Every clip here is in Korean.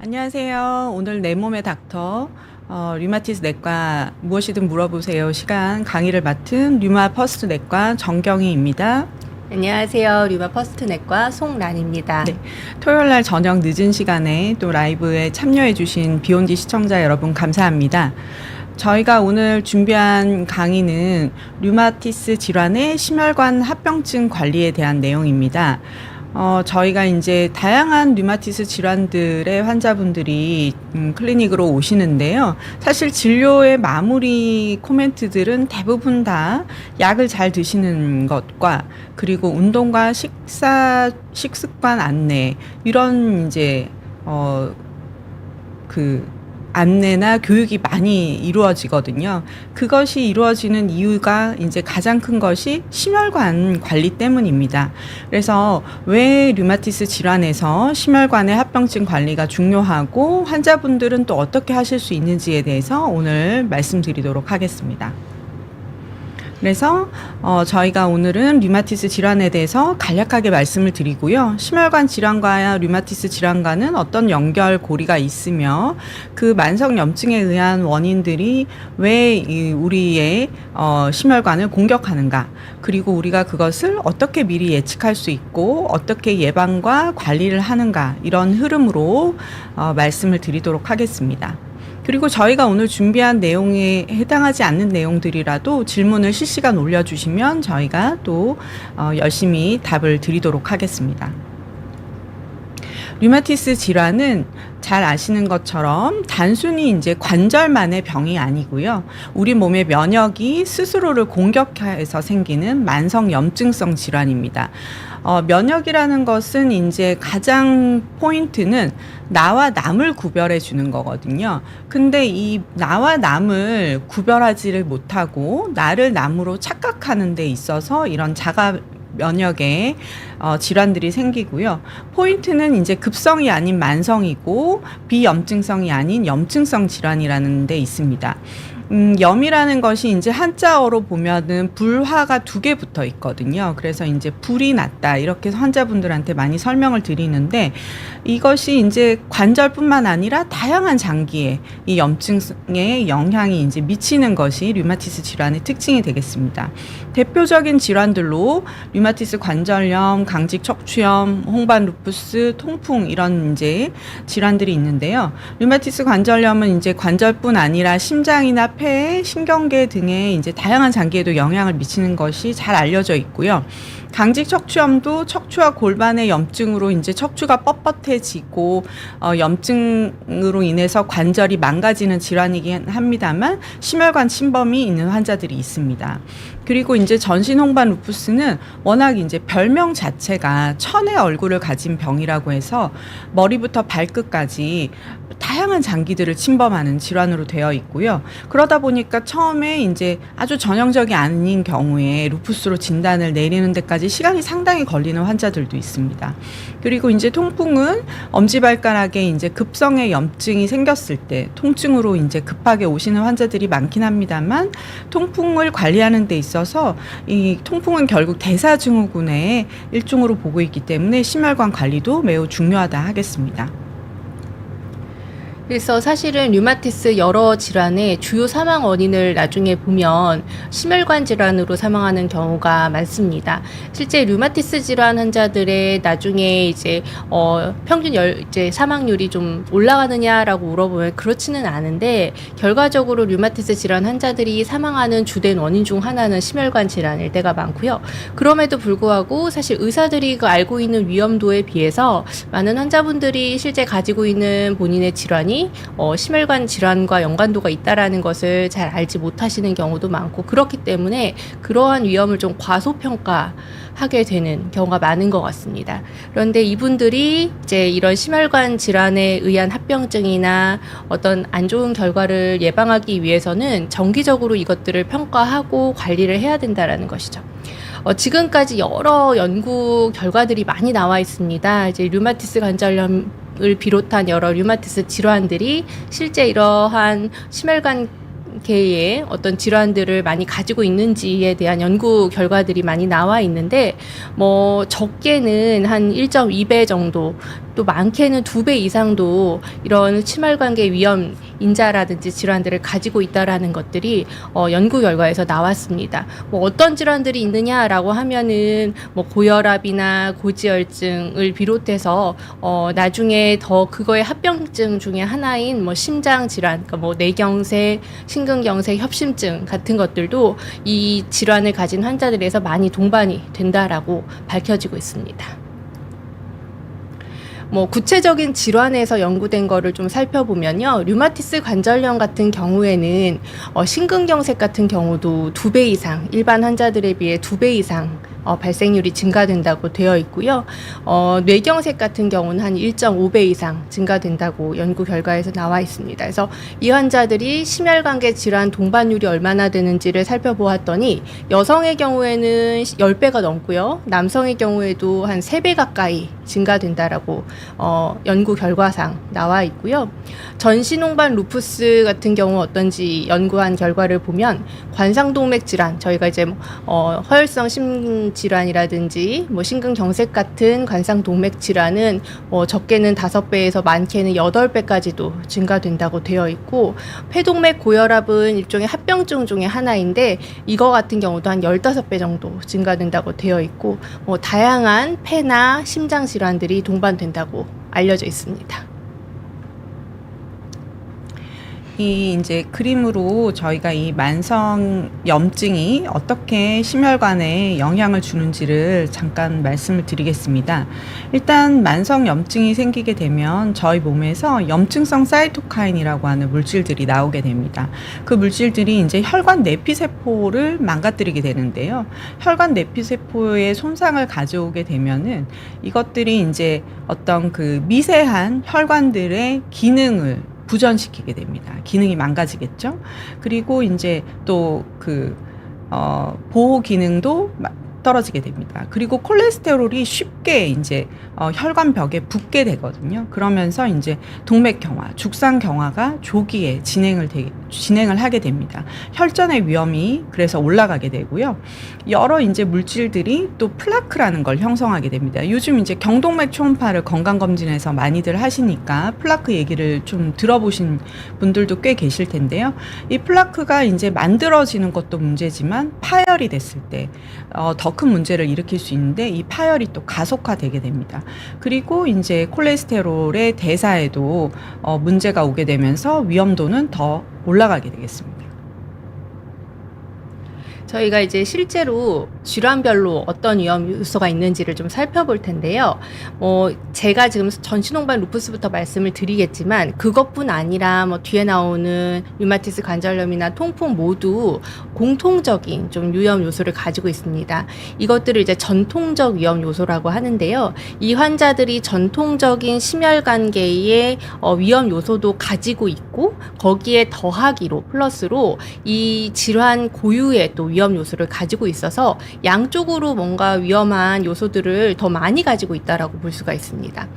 안녕하세요. 오늘 내 몸의 닥터 류마티스 내과 무엇이든 물어보세요 시간 강의를 맡은 류마 퍼스트 내과 정경희입니다. 안녕하세요. 류마 퍼스트 내과 송란입니다. 네, 토요일 날 저녁 늦은 시간에 또 라이브에 참여해 주신 비욘디 시청자 여러분 감사합니다. 저희가 오늘 준비한 강의는 류마티스 질환의 심혈관 합병증 관리에 대한 내용입니다. 저희가 이제 다양한 류마티스 질환들의 환자분들이 클리닉으로 오시는데요. 사실 진료의 마무리 코멘트들은 대부분 다 약을 잘 드시는 것과 그리고 운동과 식습관 안내 이런 이제 안내나 교육이 많이 이루어지거든요. 그것이 이루어지는 이유가 이제 가장 큰 것이 심혈관 관리 때문입니다. 그래서 왜 류마티스 질환에서 심혈관의 합병증 관리가 중요하고 환자분들은 또 어떻게 하실 수 있는지에 대해서 오늘 말씀드리도록 하겠습니다. 그래서 저희가 오늘은 류마티스 질환에 대해서 간략하게 말씀을 드리고요. 심혈관 질환과 류마티스 질환과는 어떤 연결고리가 있으며 그 만성 염증에 의한 원인들이 왜 우리의 심혈관을 공격하는가, 그리고 우리가 그것을 어떻게 미리 예측할 수 있고 어떻게 예방과 관리를 하는가, 이런 흐름으로 말씀을 드리도록 하겠습니다. 그리고 저희가 오늘 준비한 내용에 해당하지 않는 내용들이라도 질문을 실시간 올려주시면 저희가 또 열심히 답을 드리도록 하겠습니다. 류마티스 질환은 잘 아시는 것처럼 단순히 이제 관절만의 병이 아니고요. 우리 몸의 면역이 스스로를 공격해서 생기는 만성 염증성 질환입니다. 면역이라는 것은 이제 가장 포인트는 나와 남을 구별해 주는 거거든요. 근데 이 나와 남을 구별하지를 못하고 나를 남으로 착각하는 데 있어서 이런 자가 면역의 질환들이 생기고요. 포인트는 이제 급성이 아닌 만성이고 비염증성이 아닌 염증성 질환이라는 데 있습니다. 염이라는 것이 이제 한자어로 보면은 불화가 2개 붙어 있거든요. 그래서 이제 불이 났다 이렇게 환자분들한테 많이 설명을 드리는데, 이것이 이제 관절뿐만 아니라 다양한 장기에 이 염증의 영향이 이제 미치는 것이 류마티스 질환의 특징이 되겠습니다. 대표적인 질환들로 류마티스 관절염, 강직 척추염, 홍반 루푸스, 통풍 이런 이제 질환들이 있는데요. 류마티스 관절염은 이제 관절뿐 아니라 심장이나 폐, 신경계 등의 이제 다양한 장기에도 영향을 미치는 것이 잘 알려져 있고요. 강직 척추염도 척추와 골반의 염증으로 이제 척추가 뻣뻣해지고 염증으로 인해서 관절이 망가지는 질환이긴 합니다만 심혈관 침범이 있는 환자들이 있습니다. 그리고 이제 전신 홍반 루푸스는 워낙 이제 별명 자체가 천의 얼굴을 가진 병이라고 해서 머리부터 발끝까지 다양한 장기들을 침범하는 질환으로 되어 있고요. 그러다 보니까 처음에 이제 아주 전형적이 아닌 경우에 루푸스로 진단을 내리는 데까지 시간이 상당히 걸리는 환자들도 있습니다. 그리고 이제 통풍은 엄지발가락에 이제 급성의 염증이 생겼을 때 통증으로 이제 급하게 오시는 환자들이 많긴 합니다만, 통풍을 관리하는 데 있어서 이 통풍은 결국 대사증후군의 일종으로 보고 있기 때문에 심혈관 관리도 매우 중요하다 하겠습니다. 그래서 사실은 류마티스 여러 질환의 주요 사망 원인을 나중에 보면 심혈관 질환으로 사망하는 경우가 많습니다. 실제 류마티스 질환 환자들의 나중에 이제 평균 이제 사망률이 좀 올라가느냐라고 물어보면 그렇지는 않은데, 결과적으로 류마티스 질환 환자들이 사망하는 주된 원인 중 하나는 심혈관 질환일 때가 많고요. 그럼에도 불구하고 사실 의사들이 그 알고 있는 위험도에 비해서 많은 환자분들이 실제 가지고 있는 본인의 질환이 심혈관 질환과 연관도가 있다라는 것을 잘 알지 못하시는 경우도 많고, 그렇기 때문에 그러한 위험을 좀 과소평가하게 되는 경우가 많은 것 같습니다. 그런데 이분들이 이제 이런 심혈관 질환에 의한 합병증이나 어떤 안 좋은 결과를 예방하기 위해서는 정기적으로 이것들을 평가하고 관리를 해야 된다라는 것이죠. 지금까지 여러 연구 결과들이 많이 나와 있습니다. 이제 류마티스 관절염을 비롯한 여러 류마티스 질환들이 실제 이러한 심혈관 심혈관계의 어떤 질환들을 많이 가지고 있는지에 대한 연구 결과들이 많이 나와 있는데, 뭐 적게는 한 1.2배 정도, 또 많게는 2배 이상도 이런 심혈관계 위험 인자라든지 질환들을 가지고 있다라는 것들이 연구 결과에서 나왔습니다. 뭐 어떤 질환들이 있느냐라고 하면은 뭐 고혈압이나 고지혈증을 비롯해서 나중에 더 그거의 합병증 중에 하나인 뭐 심장 질환, 그러니까 뭐 뇌경색, 심근경색, 협심증 같은 것들도 이 질환을 가진 환자들에서 많이 동반이 된다라고 밝혀지고 있습니다. 뭐 구체적인 질환에서 연구된 거를 좀 살펴보면요, 류마티스 관절염 같은 경우에는 심근경색 같은 경우도 2배 이상, 일반 환자들에 비해 2배 이상 발생률이 증가된다고 되어 있고요. 뇌경색 같은 경우는 한 1.5배 이상 증가된다고 연구 결과에서 나와 있습니다. 그래서 이 환자들이 심혈관계 질환 동반율이 얼마나 되는지를 살펴보았더니 여성의 경우에는 10배가 넘고요. 남성의 경우에도 한 3배 가까이 증가된다라고 연구 결과상 나와 있고요. 전신홍반 루푸스 같은 경우 어떤지 연구한 결과를 보면 관상동맥 질환, 저희가 이제 허혈성 심질환이라든지 뭐 심근경색 같은 관상동맥 질환은 적게는 5배에서 많게는 8배까지도 증가된다고 되어 있고, 폐동맥 고혈압은 일종의 합병증 중에 하나인데 이거 같은 경우도 한 15배 정도 증가된다고 되어 있고, 다양한 폐나 심장 질환들이 동반된다고 알려져 있습니다. 이 이제 그림으로 저희가 이 만성 염증이 어떻게 심혈관에 영향을 주는지를 잠깐 말씀을 드리겠습니다. 일단 만성 염증이 생기게 되면 저희 몸에서 염증성 사이토카인이라고 하는 물질들이 나오게 됩니다. 그 물질들이 이제 혈관 내피세포를 망가뜨리게 되는데요. 혈관 내피세포에 손상을 가져오게 되면은 이것들이 이제 어떤 그 미세한 혈관들의 기능을 부전시키게 됩니다. 기능이 망가지겠죠. 그리고 이제 또 보호 기능도 떨어지게 됩니다. 그리고 콜레스테롤이 쉽게 이제 혈관벽에 붙게 되거든요. 그러면서 이제 동맥경화, 죽상경화가 조기에 진행을 하게 됩니다. 혈전의 위험이 그래서 올라가게 되고요. 여러 이제 물질들이 또 플라크라는 걸 형성하게 됩니다. 요즘 이제 경동맥 초음파를 건강검진에서 많이들 하시니까 플라크 얘기를 좀 들어보신 분들도 꽤 계실 텐데요. 이 플라크가 이제 만들어지는 것도 문제지만 파열이 됐을 때 더 큰 문제를 일으킬 수 있는데 이 파열이 또 가속화되게 됩니다. 그리고 이제 콜레스테롤의 대사에도 문제가 오게 되면서 위험도는 더 올라가게 되겠습니다. 저희가 이제 실제로 질환별로 어떤 위험 요소가 있는지를 좀 살펴볼 텐데요. 제가 지금 전신홍반 루푸스부터 말씀을 드리겠지만 그것뿐 아니라 뭐 뒤에 나오는 류마티스 관절염이나 통풍 모두 공통적인 좀 위험 요소를 가지고 있습니다. 이것들을 이제 전통적 위험 요소라고 하는데요. 이 환자들이 전통적인 심혈관계의 위험 요소도 가지고 있고 거기에 더하기로 플러스로 이 질환 고유의 또 위험 요소를 가지고 있어서 양쪽으로 뭔가 위험한 요소들을 더 많이 가지고 있다라고 볼 수가 있습니다.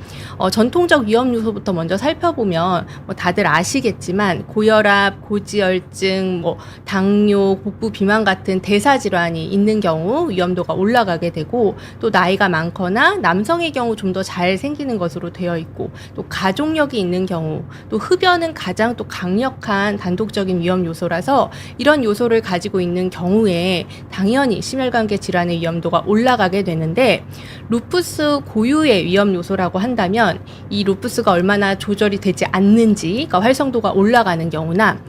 전통적 위험 요소부터 먼저 살펴보면 다들 아시겠지만 고혈압, 고지혈증, 당뇨, 복부 비만 같은 대사 질환이 있는 경우 위험도가 올라가게 되고, 또 나이가 많거나 남성의 경우 좀 더 잘 생기는 것으로 되어 있고, 또 가족력이 있는 경우, 또 흡연은 가장 또 강력한 단독적인 위험 요소라서 이런 요소를 가지고 있는 경우에 당연히 심혈관계 질환의 위험도가 올라가게 되는데, 루푸스 고유의 위험 요소라고 한다면 이 루푸스가 얼마나 조절이 되지 않는지, 그러니까 활성도가 올라가는 경우나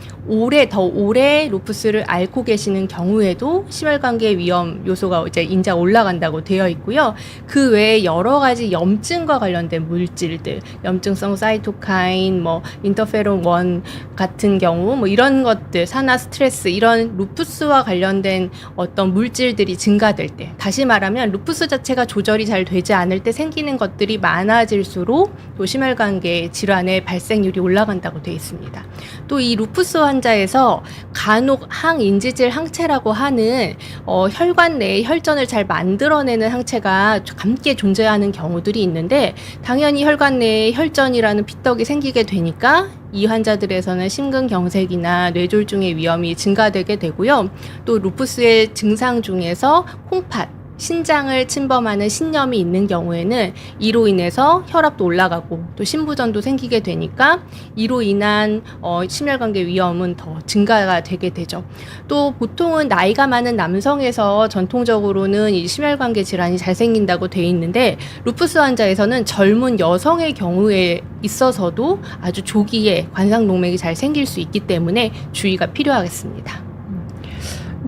더 오래 루푸스를 앓고 계시는 경우에도 심혈관계 위험 요소가 이제 인자가 올라간다고 되어 있고요. 그 외에 여러 가지 염증과 관련된 물질들, 염증성 사이토카인, 인터페론 1 같은 경우, 이런 것들, 산화 스트레스, 이런 루푸스와 관련된 어떤 물질들이 증가될 때, 다시 말하면 루푸스 자체가 조절이 잘 되지 않을 때 생기는 것들이 많아질수록 또 심혈관계 질환의 발생률이 올라간다고 되어 있습니다. 또 이 루푸스 환자에서 간혹 항인지질 항체라고 하는 혈관 내에 혈전을 잘 만들어내는 항체가 함께 존재하는 경우들이 있는데, 당연히 혈관 내에 혈전이라는 피떡이 생기게 되니까 이 환자들에서는 심근경색이나 뇌졸중의 위험이 증가되게 되고요. 또 루푸스의 증상 중에서 콩팥, 신장을 침범하는 신염이 있는 경우에는 이로 인해서 혈압도 올라가고 또 심부전도 생기게 되니까 이로 인한 심혈관계 위험은 더 증가가 되게 되죠. 또 보통은 나이가 많은 남성에서 전통적으로는 이 심혈관계 질환이 잘 생긴다고 돼 있는데 루푸스 환자에서는 젊은 여성의 경우에 있어서도 아주 조기에 관상동맥이 잘 생길 수 있기 때문에 주의가 필요하겠습니다.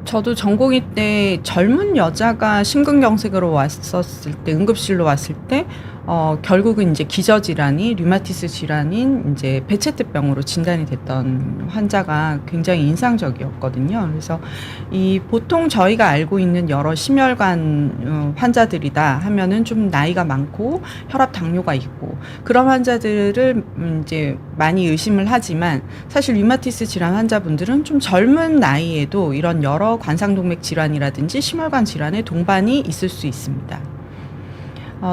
저도 전공의 때 젊은 여자가 심근경색으로 왔었을 때, 응급실로 왔을 때, 결국은 이제 기저질환이 류마티스 질환인 이제 베체트병으로 진단이 됐던 환자가 굉장히 인상적이었거든요. 그래서 이 보통 저희가 알고 있는 여러 심혈관 환자들이다 하면은 좀 나이가 많고 혈압 당뇨가 있고 그런 환자들을 이제 많이 의심을 하지만 사실 류마티스 질환 환자분들은 좀 젊은 나이에도 이런 여러 관상동맥 질환이라든지 심혈관 질환의 동반이 있을 수 있습니다.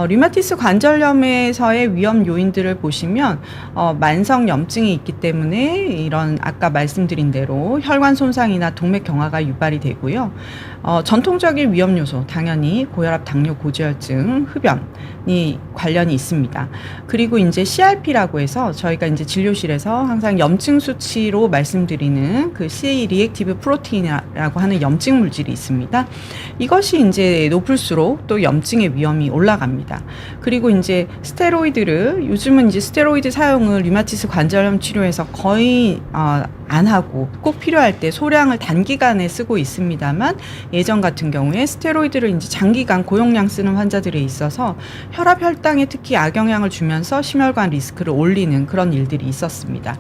류마티스 관절염에서의 위험 요인들을 보시면 만성 염증이 있기 때문에 이런 아까 말씀드린 대로 혈관 손상이나 동맥 경화가 유발이 되고요. 전통적인 위험 요소 당연히 고혈압, 당뇨, 고지혈증, 흡연이 관련이 있습니다. 그리고 이제 CRP라고 해서 저희가 이제 진료실에서 항상 염증 수치로 말씀드리는 그 C 리액티브 프로테인이라고 하는 염증 물질이 있습니다. 이것이 이제 높을수록 또 염증의 위험이 올라갑니다. 그리고 이제 스테로이드를 요즘은 이제 스테로이드 사용을 류마티스 관절염 치료에서 거의 안 하고 꼭 필요할 때 소량을 단기간에 쓰고 있습니다만 예전 같은 경우에 스테로이드를 이제 장기간 고용량 쓰는 환자들에 있어서 혈압 혈당에 특히 악영향을 주면서 심혈관 리스크를 올리는 그런 일들이 있었습니다.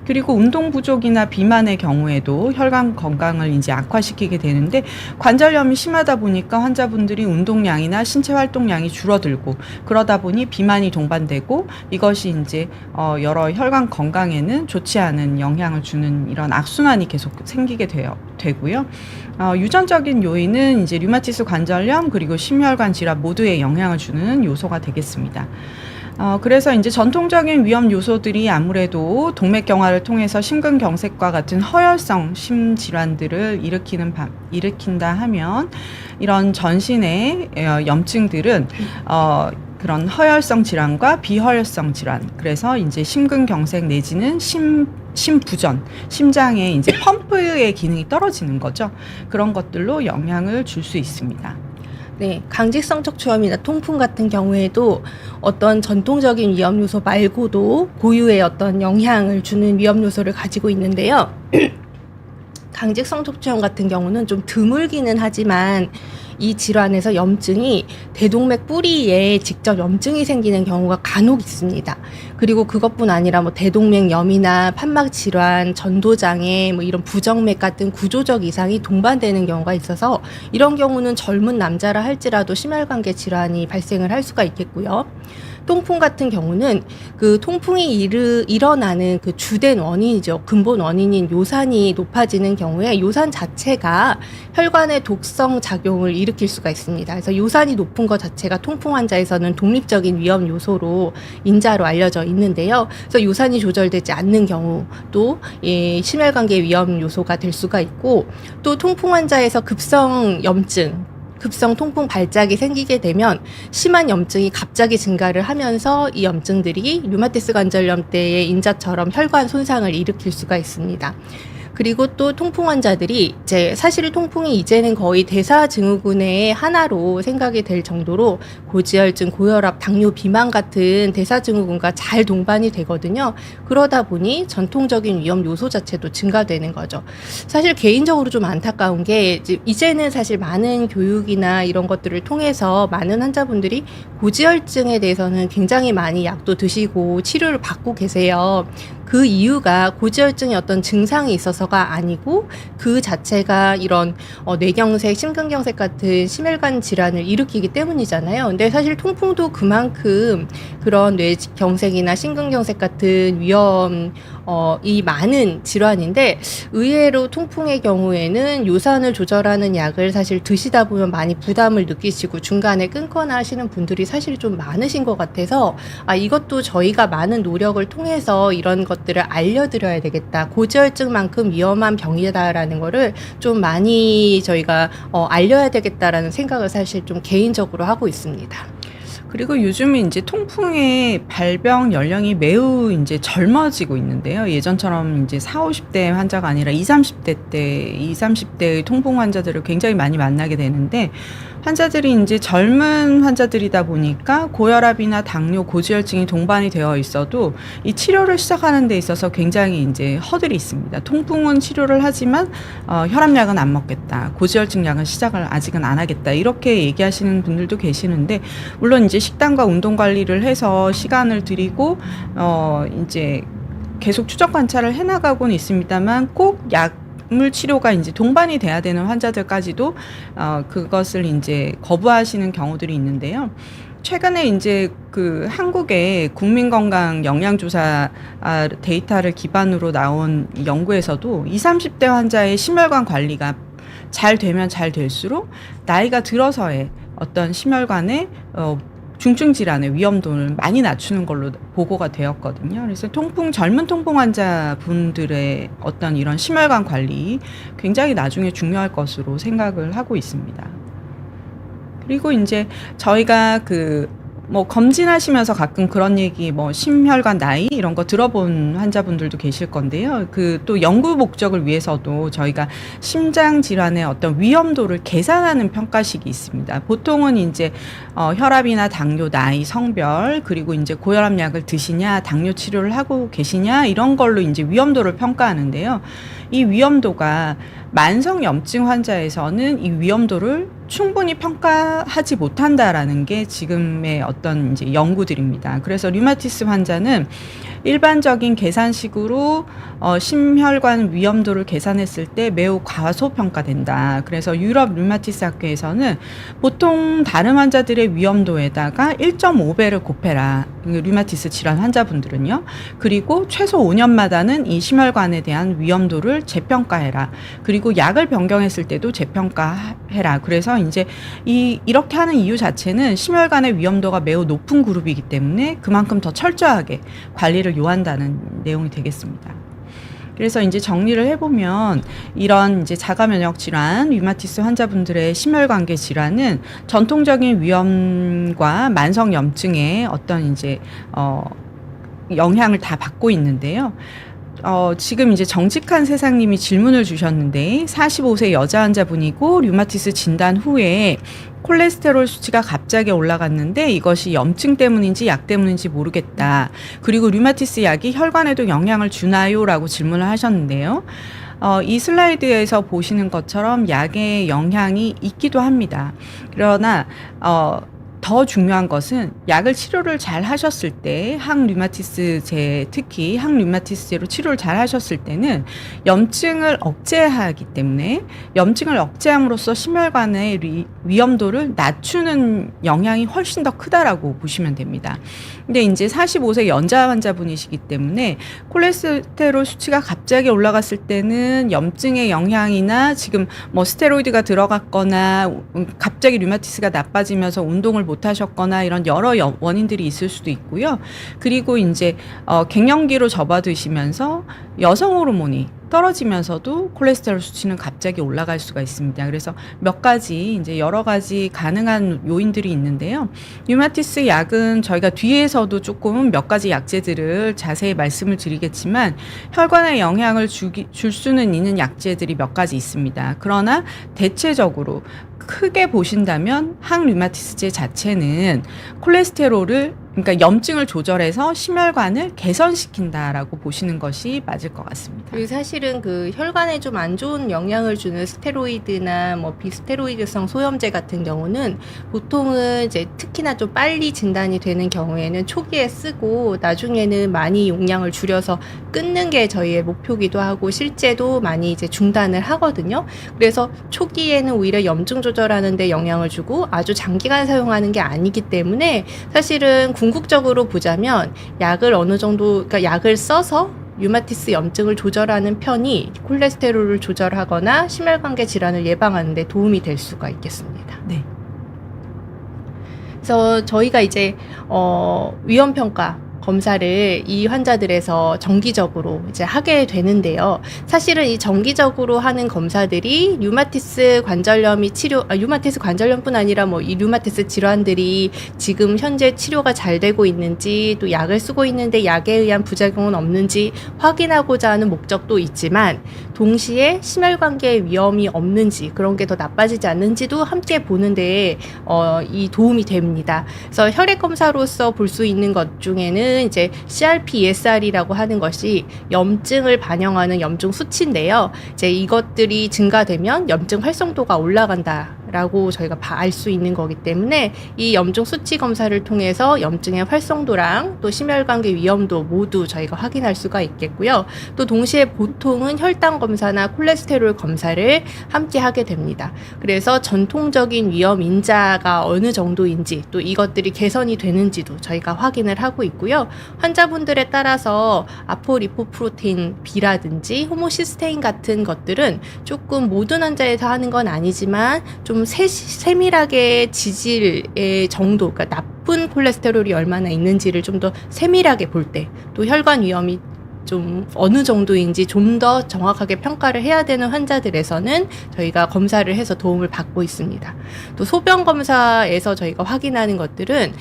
그리고 운동 부족이나 비만의 경우에도 혈관 건강을 이제 악화시키게 되는데 관절염이 심하다 보니까 환자분들이 운동량이나 신체 활동량이 줄어들고 그러다 보니 비만이 동반되고 이것이 이제 여러 혈관 건강에는 좋지 않은 영향을 주는 이런 악순환이 계속 생기게 되고요. 유전적인 요인은 이제 류마티스 관절염 그리고 심혈관 질환 모두에 영향을 주는 요소가 되겠습니다. 그래서 이제 전통적인 위험 요소들이 아무래도 동맥 경화를 통해서 심근경색과 같은 허혈성 심질환들을 일으킨다 하면 이런 전신의 염증들은 그런 허혈성 질환과 비허혈성 질환, 그래서 이제 심근경색 내지는 심부전, 심장의 이제 펌프의 기능이 떨어지는 거죠. 그런 것들로 영향을 줄 수 있습니다. 네, 강직성 척추염이나 통풍 같은 경우에도 어떤 전통적인 위험 요소 말고도 고유의 어떤 영향을 주는 위험 요소를 가지고 있는데요. 강직성 척추염 같은 경우는 좀 드물기는 하지만 이 질환에서 염증이 대동맥 뿌리에 직접 염증이 생기는 경우가 간혹 있습니다. 그리고 그것뿐 아니라 뭐 대동맥염이나 판막 질환, 전도장애, 뭐 이런 부정맥 같은 구조적 이상이 동반되는 경우가 있어서 이런 경우는 젊은 남자라 할지라도 심혈관계 질환이 발생을 할 수가 있겠고요. 통풍 같은 경우는 그 통풍이 일어나는 그 주된 원인이죠. 근본 원인인 요산이 높아지는 경우에 요산 자체가 혈관의 독성 작용을 일으킬 수가 있습니다. 그래서 요산이 높은 것 자체가 통풍 환자에서는 독립적인 위험 요소로 인자로 알려져 있는데요. 그래서 요산이 조절되지 않는 경우도 심혈관계 위험 요소가 될 수가 있고 또 통풍 환자에서 급성 염증 급성 통풍 발작이 생기게 되면 심한 염증이 갑자기 증가를 하면서 이 염증들이 류마티스 관절염 때의 인자처럼 혈관 손상을 일으킬 수가 있습니다. 그리고 또 통풍 환자들이 이제 사실 통풍이 이제는 거의 대사증후군의 하나로 생각이 될 정도로 고지혈증, 고혈압, 당뇨, 비만 같은 대사증후군과 잘 동반이 되거든요. 그러다 보니 전통적인 위험 요소 자체도 증가되는 거죠. 사실 개인적으로 좀 안타까운 게 이제는 사실 많은 교육이나 이런 것들을 통해서 많은 환자분들이 고지혈증에 대해서는 굉장히 많이 약도 드시고 치료를 받고 계세요. 그 이유가 고지혈증의 어떤 증상이 있어서가 아니고 그 자체가 이런 뇌경색, 심근경색 같은 심혈관 질환을 일으키기 때문이잖아요. 근데 사실 통풍도 그만큼 그런 뇌경색이나 심근경색 같은 위험이 많은 질환인데 의외로 통풍의 경우에는 요산을 조절하는 약을 사실 드시다 보면 많이 부담을 느끼시고 중간에 끊거나 하시는 분들이 사실 좀 많으신 것 같아서 이것도 저희가 많은 노력을 통해서 이런 것 것들을 알려드려야 되겠다. 고지혈증만큼 위험한 병이다라는 거를 좀 많이 저희가 알려야 되겠다라는 생각을 사실 좀 개인적으로 하고 있습니다. 그리고 요즘은 이제 통풍의 발병 연령이 매우 이제 젊어지고 있는데요. 예전처럼 이제 40, 50대 환자가 아니라 20, 30대의 통풍 환자들을 굉장히 많이 만나게 되는데, 환자들이 이제 젊은 환자들이다 보니까 고혈압이나 당뇨, 고지혈증이 동반이 되어 있어도 이 치료를 시작하는 데 있어서 굉장히 이제 허들이 있습니다. 통풍은 치료를 하지만 혈압약은 안 먹겠다. 고지혈증 약은 시작을 아직은 안 하겠다. 이렇게 얘기하시는 분들도 계시는데, 물론 이제 식단과 운동 관리를 해서 시간을 들이고 이제 계속 추적 관찰을 해나가고는 있습니다만, 꼭 약물 치료가 이제 동반이 돼야 되는 환자들까지도 그것을 이제 거부하시는 경우들이 있는데요. 최근에 이제 그 한국의 국민건강 영양조사 데이터를 기반으로 나온 연구에서도 20, 30대 환자의 심혈관 관리가 잘 되면 잘 될수록 나이가 들어서의 어떤 심혈관의 중증 질환의 위험도를 많이 낮추는 걸로 보고가 되었거든요. 그래서 젊은 통풍 환자분들의 어떤 이런 심혈관 관리 굉장히 나중에 중요할 것으로 생각을 하고 있습니다. 그리고 이제 저희가 검진하시면서 가끔 그런 얘기, 심혈관 나이 이런 거 들어본 환자분들도 계실 건데요. 또 연구 목적을 위해서도 저희가 심장 질환의 어떤 위험도를 계산하는 평가식이 있습니다. 보통은 이제 혈압이나 당뇨, 나이, 성별, 그리고 이제 고혈압 약을 드시냐, 당뇨 치료를 하고 계시냐, 이런 걸로 이제 위험도를 평가하는데요. 이 위험도가 만성 염증 환자에서는 이 위험도를 충분히 평가하지 못한다라는 게 지금의 어떤 이제 연구들입니다. 그래서 류마티스 환자는 일반적인 계산식으로 심혈관 위험도를 계산했을 때 매우 과소평가된다. 그래서 유럽 류마티스 학회에서는 보통 다른 환자들의 위험도에다가 1.5배를 곱해라. 류마티스 질환 환자분들은요. 그리고 최소 5년마다는 이 심혈관에 대한 위험도를 재평가해라. 그리고 약을 변경했을 때도 재평가해라. 그래서 이제 이렇게 하는 이유 자체는 심혈관의 위험도가 매우 높은 그룹이기 때문에 그만큼 더 철저하게 관리를 요한다는 내용이 되겠습니다. 그래서 이제 정리를 해보면 이런 이제 자가면역 질환, 류마티스 환자분들의 심혈관계 질환은 전통적인 위염과 만성 염증의 어떤 이제 영향을 다 받고 있는데요. 지금 이제 정직한 세상님이 질문을 주셨는데 45세 여자 환자분이고 류마티스 진단 후에 콜레스테롤 수치가 갑자기 올라갔는데 이것이 염증 때문인지 약 때문인지 모르겠다. 그리고 류마티스 약이 혈관에도 영향을 주나요? 라고 질문을 하셨는데요. 이 슬라이드에서 보시는 것처럼 약의 영향이 있기도 합니다. 그러나 더 중요한 것은 약을 치료를 잘 하셨을 때 항류마티스제, 특히 항류마티스제로 치료를 잘 하셨을 때는 염증을 억제하기 때문에 염증을 억제함으로써 심혈관의 위험도를 낮추는 영향이 훨씬 더 크다라고 보시면 됩니다. 근데 이제 45세 연자 환자분이시기 때문에 콜레스테롤 수치가 갑자기 올라갔을 때는 염증의 영향이나 지금 스테로이드가 들어갔거나 갑자기 류마티스가 나빠지면서 운동을 못 하셨거나 이런 여러 원인들이 있을 수도 있고요. 그리고 이제 갱년기로 접어드시면서 여성 호르몬이 떨어지면서도 콜레스테롤 수치는 갑자기 올라갈 수가 있습니다. 그래서 몇 가지 이제 여러 가지 가능한 요인들이 있는데요. 류마티스 약은 저희가 뒤에서도 조금 몇 가지 약제들을 자세히 말씀을 드리겠지만 혈관에 영향을 줄 수는 있는 약제들이 몇 가지 있습니다. 그러나 대체적으로 크게 보신다면 항류마티스제 자체는 콜레스테롤을 그러니까 염증을 조절해서 심혈관을 개선시킨다라고 보시는 것이 맞을 것 같습니다. 그리고 사실은 그 혈관에 좀 안 좋은 영향을 주는 스테로이드나 비스테로이드성 소염제 같은 경우는 보통은 이제 특히나 좀 빨리 진단이 되는 경우에는 초기에 쓰고 나중에는 많이 용량을 줄여서 끊는 게 저희의 목표기도 하고 실제도 많이 이제 중단을 하거든요. 그래서 초기에는 오히려 염증 조절하는 데 영향을 주고 아주 장기간 사용하는 게 아니기 때문에 사실은 궁극적으로 보자면 약을 어느 정도, 그러니까 약을 써서 류마티스 염증을 조절하는 편이 콜레스테롤을 조절하거나 심혈관계 질환을 예방하는 데 도움이 될 수가 있겠습니다. 네. 그래서 저희가 이제 위험평가 검사를 이 환자들에서 정기적으로 이제 하게 되는데요. 사실은 이 정기적으로 하는 검사들이 류마티스 관절염이 류마티스 관절염뿐 아니라 뭐 이 류마티스 질환들이 지금 현재 치료가 잘 되고 있는지, 또 약을 쓰고 있는데 약에 의한 부작용은 없는지 확인하고자 하는 목적도 있지만, 동시에 심혈관계 위험이 없는지, 그런 게 더 나빠지지 않는지도 함께 보는데 이 도움이 됩니다. 그래서 혈액 검사로서 볼 수 있는 것 중에는 이제 CRP-ESR이라고 하는 것이 염증을 반영하는 염증 수치인데요. 이제 이것들이 증가되면 염증 활성도가 올라간다라고 저희가 알 수 있는 거기 때문에, 이 염증 수치 검사를 통해서 염증의 활성도랑 또 심혈관계 위험도 모두 저희가 확인할 수가 있겠고요. 또 동시에 보통은 혈당 검사나 콜레스테롤 검사를 함께 하게 됩니다. 그래서 전통적인 위험 인자가 어느 정도인지, 또 이것들이 개선이 되는지도 저희가 확인을 하고 있고요. 환자분들에 따라서 아포리포프로테인 B라든지 호모시스테인 같은 것들은 조금 모든 환자에서 하는 건 아니지만 좀 세밀하게 지질의 정도, 그러니까 나쁜 콜레스테롤이 얼마나 있는지를 좀 더 세밀하게 볼 때, 또 혈관 위험이 좀 어느 정도인지 좀 더 정확하게 평가를 해야 되는 환자들에서는 저희가 검사를 해서 도움을 받고 있습니다. 또 소변 검사에서 저희가 확인하는 것들은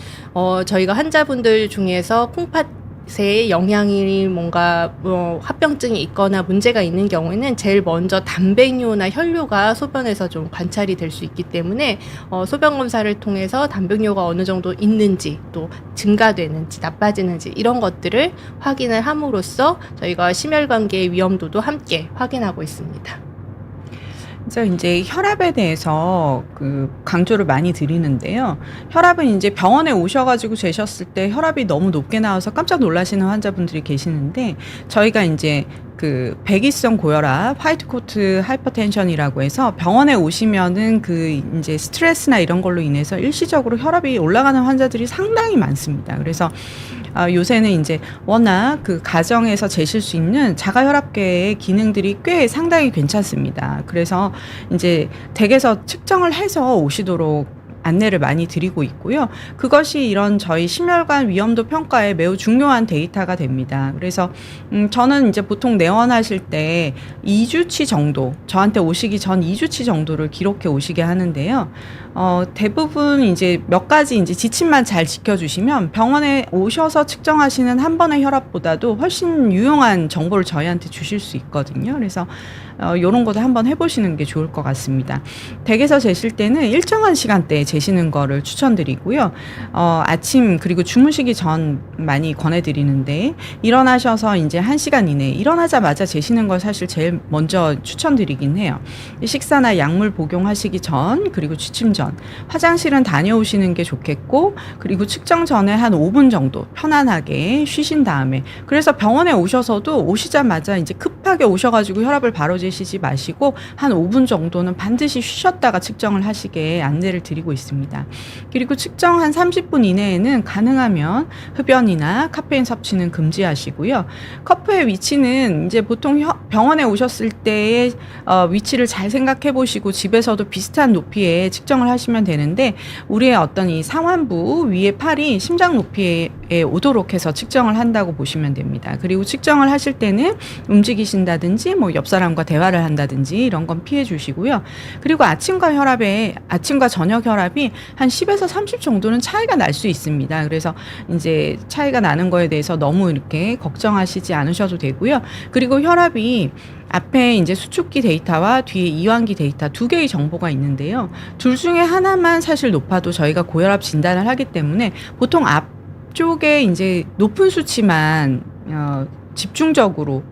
저희가 환자분들 중에서 콩팥에 영향이 뭔가 합병증이 있거나 문제가 있는 경우에는 제일 먼저 단백뇨나 혈뇨가 소변에서 좀 관찰이 될 수 있기 때문에 소변 검사를 통해서 단백뇨가 어느 정도 있는지, 또 증가되는지 나빠지는지 이런 것들을 확인을 함으로써 저희가 심혈관계 위험도도 함께 확인하고 있습니다. 그래서 이제 혈압에 대해서 강조를 많이 드리는데요. 혈압은 이제 병원에 오셔가지고 재셨을 때 혈압이 너무 높게 나와서 깜짝 놀라시는 환자분들이 계시는데, 저희가 이제 백이성 고혈압, 화이트 코트 하이퍼텐션이라고 해서 병원에 오시면은 이제 스트레스나 이런 걸로 인해서 일시적으로 혈압이 올라가는 환자들이 상당히 많습니다. 그래서 요새는 이제 워낙 가정에서 재실 수 있는 자가혈압계의 기능들이 꽤 상당히 괜찮습니다. 그래서 이제 댁에서 측정을 해서 오시도록 안내를 많이 드리고 있고요. 그것이 이런 저희 심혈관 위험도 평가에 매우 중요한 데이터가 됩니다. 그래서 저는 이제 보통 내원하실 때 2주치 정도, 저한테 오시기 전 2주치 정도를 기록해 오시게 하는데요. 대부분 이제 몇 가지 이제 지침만 잘 지켜주시면 병원에 오셔서 측정하시는 한 번의 혈압보다도 훨씬 유용한 정보를 저희한테 주실 수 있거든요. 그래서 요런 것도 한번 해보시는 게 좋을 것 같습니다. 댁에서 재실 때는 일정한 시간대에 재시는 거를 추천드리고요. 아침 그리고 주무시기 전 많이 권해드리는데, 일어나셔서 이제 1시간 이내에 일어나자마자 재시는 걸 사실 제일 먼저 추천드리긴 해요. 식사나 약물 복용하시기 전, 그리고 취침 전, 화장실은 다녀오시는 게 좋겠고, 그리고 측정 전에 한 5분 정도 편안하게 쉬신 다음에, 그래서 병원에 오셔서도 오시자마자 이제 급하게 오셔가지고 혈압을 바로 재시지 마시고 한 5분 정도는 반드시 쉬셨다가 측정을 하시게 안내를 드리고 있습니다. 그리고 측정 한 30분 이내에는 가능하면 흡연이나 카페인 섭취는 금지하시고요. 커프의 위치는 이제 보통 병원에 오셨을 때의 위치를 잘 생각해 보시고 집에서도 비슷한 높이에 측정을 하시면 되는데, 우리의 어떤 이 상완부 위에 팔이 심장 높이에 오도록 해서 측정을 한다고 보시면 됩니다. 그리고 측정을 하실 때는 움직이신다든지 뭐 옆 사람과 대화를 한다든지 이런 건 피해 주시고요. 그리고 아침과 저녁 혈압이 한 10에서 30 정도는 차이가 날 수 있습니다. 그래서 이제 차이가 나는 거에 대해서 너무 이렇게 걱정하시지 않으셔도 되고요. 그리고 혈압이 앞에 이제 수축기 데이터와 뒤에 이완기 데이터 두 개의 정보가 있는데요. 둘 중에 하나만 사실 높아도 저희가 고혈압 진단을 하기 때문에 보통 앞쪽에 이제 높은 수치만 집중적으로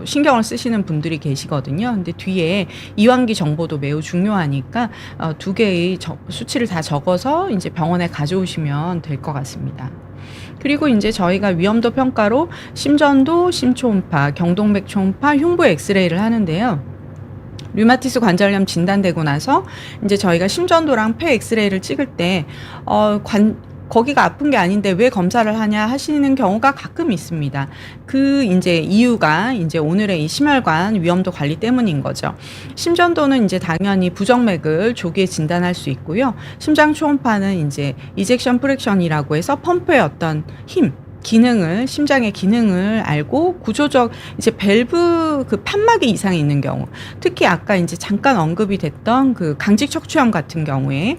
신경을 쓰시는 분들이 계시거든요. 근데 뒤에 이완기 정보도 매우 중요하니까 두 개의 수치를 다 적어서 이제 병원에 가져오시면 될 것 같습니다. 그리고 이제 저희가 위험도 평가로 심전도, 심초음파, 경동맥 초음파, 흉부 엑스레이를 하는데요. 류마티스 관절염 진단되고 나서 이제 저희가 심전도랑 폐 엑스레이를 찍을 때 거기가 아픈 게 아닌데 왜 검사를 하냐 하시는 경우가 가끔 있습니다. 이제 이유가 이제 오늘의 이 심혈관 위험도 관리 때문인 거죠. 심전도는 이제 당연히 부정맥을 조기에 진단할 수 있고요. 심장 초음파는 이제 이젝션 프랙션이라고 해서 펌프의 어떤 힘, 기능을, 심장의 기능을 알고 구조적 이제 밸브 그 판막에 이상이 있는 경우, 특히 아까 이제 잠깐 언급이 됐던 그 강직 척추염 같은 경우에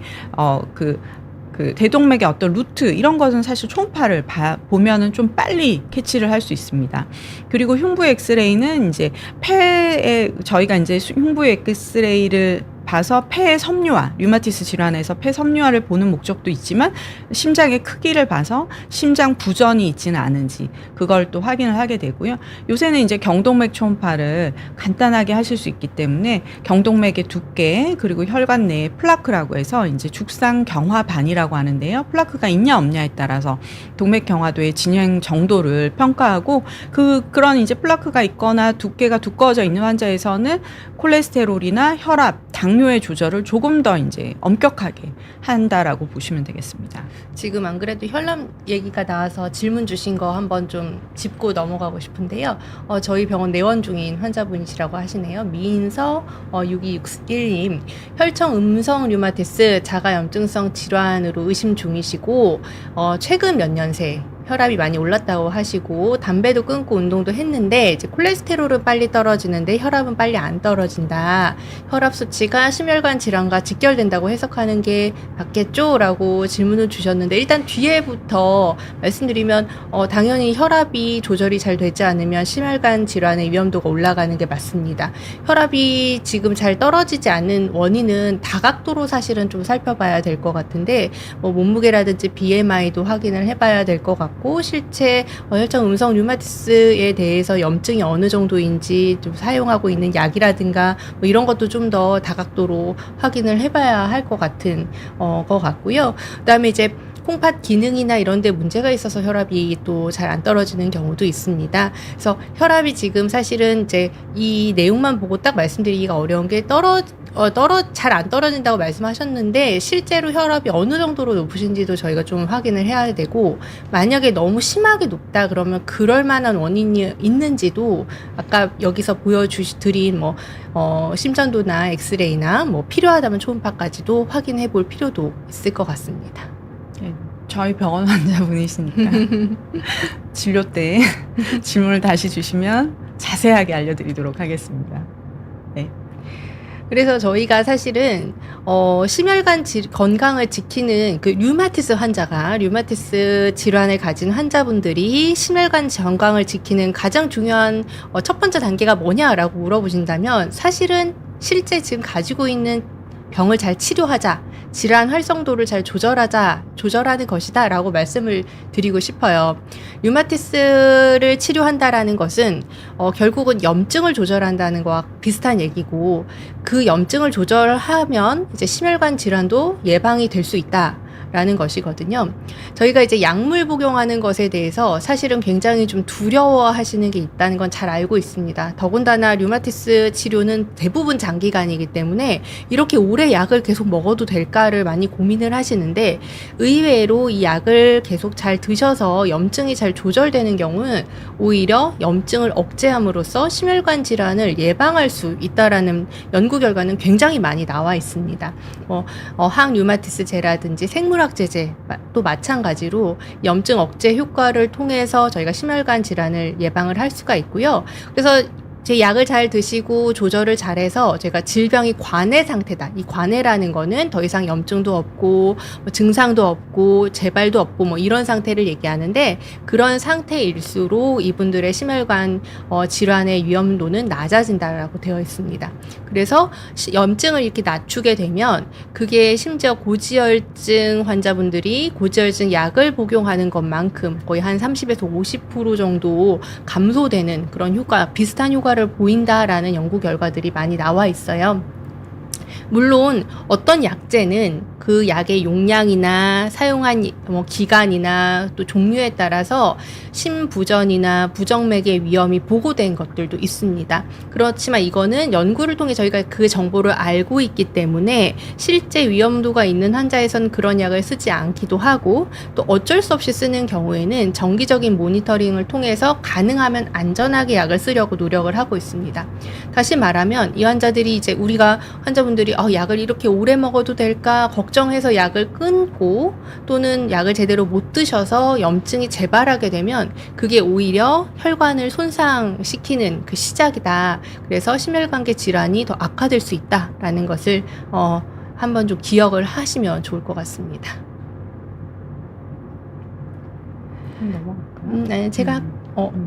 그 대동맥의 어떤 루트 이런 것은 사실 초음파를 보면은 좀 빨리 캐치를 할 수 있습니다. 그리고 흉부 엑스레이는 이제 폐에 저희가 이제 흉부 엑스레이를 봐서 폐의 섬유화, 류마티스 질환에서 폐 섬유화를 보는 목적도 있지만 심장의 크기를 봐서 심장 부전이 있지는 않은지 그걸 또 확인을 하게 되고요. 요새는 이제 경동맥 초음파를 간단하게 하실 수 있기 때문에 경동맥의 두께 그리고 혈관 내에 플라크라고 해서 이제 죽상 경화반이라고 하는데요. 플라크가 있냐 없냐에 따라서 동맥 경화도의 진행 정도를 평가하고 그런 이제 플라크가 있거나 두께가 두꺼워져 있는 환자에서는 콜레스테롤이나 혈압, 당뇨의 조절을 조금 더 이제 엄격하게 한다라고 보시면 되겠습니다. 지금 안 그래도 혈압 얘기가 나와서 질문 주신 거 한번 좀 짚고 넘어가고 싶은데요. 저희 병원 내원 중인 환자분이시라고 하시네요. 미인서 6261님. 혈청 음성 류마티스 자가염증성 질환으로 의심 중이시고 최근 몇 년새 혈압이 많이 올랐다고 하시고 담배도 끊고 운동도 했는데 이제 콜레스테롤은 빨리 떨어지는데 혈압은 빨리 안 떨어진다. 혈압 수치가 심혈관 질환과 직결된다고 해석하는 게 맞겠죠? 라고 질문을 주셨는데 일단 뒤에부터 말씀드리면 당연히 혈압이 조절이 잘 되지 않으면 심혈관 질환의 위험도가 올라가는 게 맞습니다. 혈압이 지금 잘 떨어지지 않는 원인은 다각도로 사실은 좀 살펴봐야 될 것 같은데 몸무게라든지 BMI도 확인을 해봐야 될 것 같고 실제 혈청 음성 류마티스에 대해서 염증이 어느 정도인지 좀 사용하고 있는 약이라든가 이런 것도 좀 더 다각도로 확인을 해봐야 할 것 같은 것 같고요. 그다음에 이제 콩팥 기능이나 이런 데 문제가 있어서 혈압이 또 잘 안 떨어지는 경우도 있습니다. 그래서 혈압이 지금 사실은 이제 이 내용만 보고 딱 말씀드리기가 어려운 게 잘 안 떨어진다고 말씀하셨는데 실제로 혈압이 어느 정도로 높으신지도 저희가 좀 확인을 해야 되고 만약에 너무 심하게 높다 그러면 그럴 만한 원인이 있는지도 아까 여기서 보여드린 심전도나 엑스레이나 필요하다면 초음파까지도 확인해 볼 필요도 있을 것 같습니다. 네, 저희 병원 환자분이시니까 진료 때 질문을 다시 주시면 자세하게 알려드리도록 하겠습니다. 네. 그래서 저희가 사실은 심혈관 건강을 지키는 그 류마티스 질환을 가진 환자분들이 심혈관 건강을 지키는 가장 중요한 첫 번째 단계가 뭐냐라고 물어보신다면 사실은 실제 지금 가지고 있는 병을 잘 치료하자, 질환 활성도를 잘 조절하는 것이다 라고 말씀을 드리고 싶어요. 류마티스를 치료한다라는 것은 결국은 염증을 조절한다는 것과 비슷한 얘기고 그 염증을 조절하면 이제 심혈관 질환도 예방이 될 수 있다. 라는 것이거든요. 저희가 이제 약물 복용하는 것에 대해서 사실은 굉장히 좀 두려워하시는 게 있다는 건 잘 알고 있습니다. 더군다나 류마티스 치료는 대부분 장기간이기 때문에 이렇게 오래 약을 계속 먹어도 될까를 많이 고민을 하시는데 의외로 이 약을 계속 잘 드셔서 염증이 잘 조절되는 경우는 오히려 염증을 억제함으로써 심혈관 질환을 예방할 수 있다라는 연구 결과는 굉장히 많이 나와 있습니다. 항류마티스제라든지 생물학제제 또 마찬가지로 염증 억제 효과를 통해서 저희가 심혈관 질환을 예방을 할 수가 있고요. 그래서 제 약을 잘 드시고 조절을 잘해서 제가 질병이 관해 상태다. 이 관해라는 거는 더 이상 염증도 없고 증상도 없고 재발도 없고 이런 상태를 얘기하는데 그런 상태일수록 이분들의 심혈관 질환의 위험도는 낮아진다라고 되어 있습니다. 그래서 염증을 이렇게 낮추게 되면 그게 심지어 고지혈증 환자분들이 고지혈증 약을 복용하는 것만큼 거의 한 30에서 50% 정도 감소되는 그런 비슷한 효과를 보인다라는 연구 결과들이 많이 나와 있어요. 물론 어떤 약제는 그 약의 용량이나 사용한 기간이나 또 종류에 따라서 심부전이나 부정맥의 위험이 보고된 것들도 있습니다. 그렇지만 이거는 연구를 통해 저희가 그 정보를 알고 있기 때문에 실제 위험도가 있는 환자에서는 그런 약을 쓰지 않기도 하고 또 어쩔 수 없이 쓰는 경우에는 정기적인 모니터링을 통해서 가능하면 안전하게 약을 쓰려고 노력을 하고 있습니다. 다시 말하면 이 환자들이 이제 환자분들이 분들이 약을 이렇게 오래 먹어도 될까 걱정해서 약을 끊고 또는 약을 제대로 못 드셔서 염증이 재발하게 되면 그게 오히려 혈관을 손상시키는 그 시작이다. 그래서 심혈관계 질환이 더 악화될 수 있다라는 것을 한번 좀 기억을 하시면 좋을 것 같습니다. 넘어갈까요? 네, 제가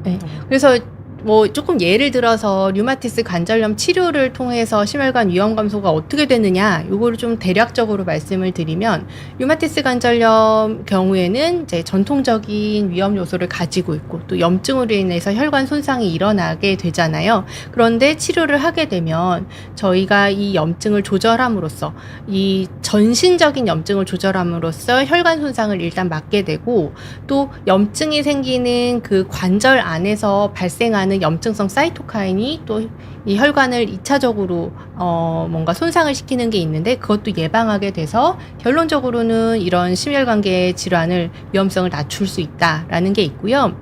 네. 그래서 뭐 조금 예를 들어서 류마티스 관절염 치료를 통해서 심혈관 위험 감소가 어떻게 되느냐, 요거를 좀 대략적으로 말씀을 드리면, 류마티스 관절염 경우에는 이제 전통적인 위험 요소를 가지고 있고 또 염증으로 인해서 혈관 손상이 일어나게 되잖아요. 그런데 치료를 하게 되면 저희가 이 염증을 조절함으로써, 이 전신적인 염증을 조절함으로써 혈관 손상을 일단 막게 되고, 또 염증이 생기는 그 관절 안에서 발생하는 염증성 사이토카인이 또 이 혈관을 2차적으로 뭔가 손상을 시키는 게 있는데, 그것도 예방하게 돼서 결론적으로는 이런 심혈관계 질환을 위험성을 낮출 수 있다라는 게 있고요.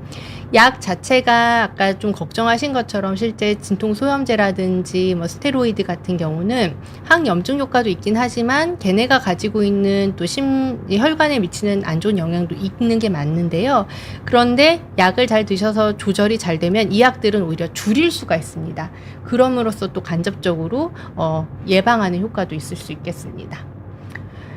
약 자체가 아까 좀 걱정하신 것처럼 실제 진통소염제라든지 뭐 스테로이드 같은 경우는 항염증 효과도 있긴 하지만 걔네가 가지고 있는 또 혈관에 미치는 안 좋은 영향도 있는 게 맞는데요. 그런데 약을 잘 드셔서 조절이 잘 되면 이 약들은 오히려 줄일 수가 있습니다. 그럼으로써 또 간접적으로 예방하는 효과도 있을 수 있겠습니다.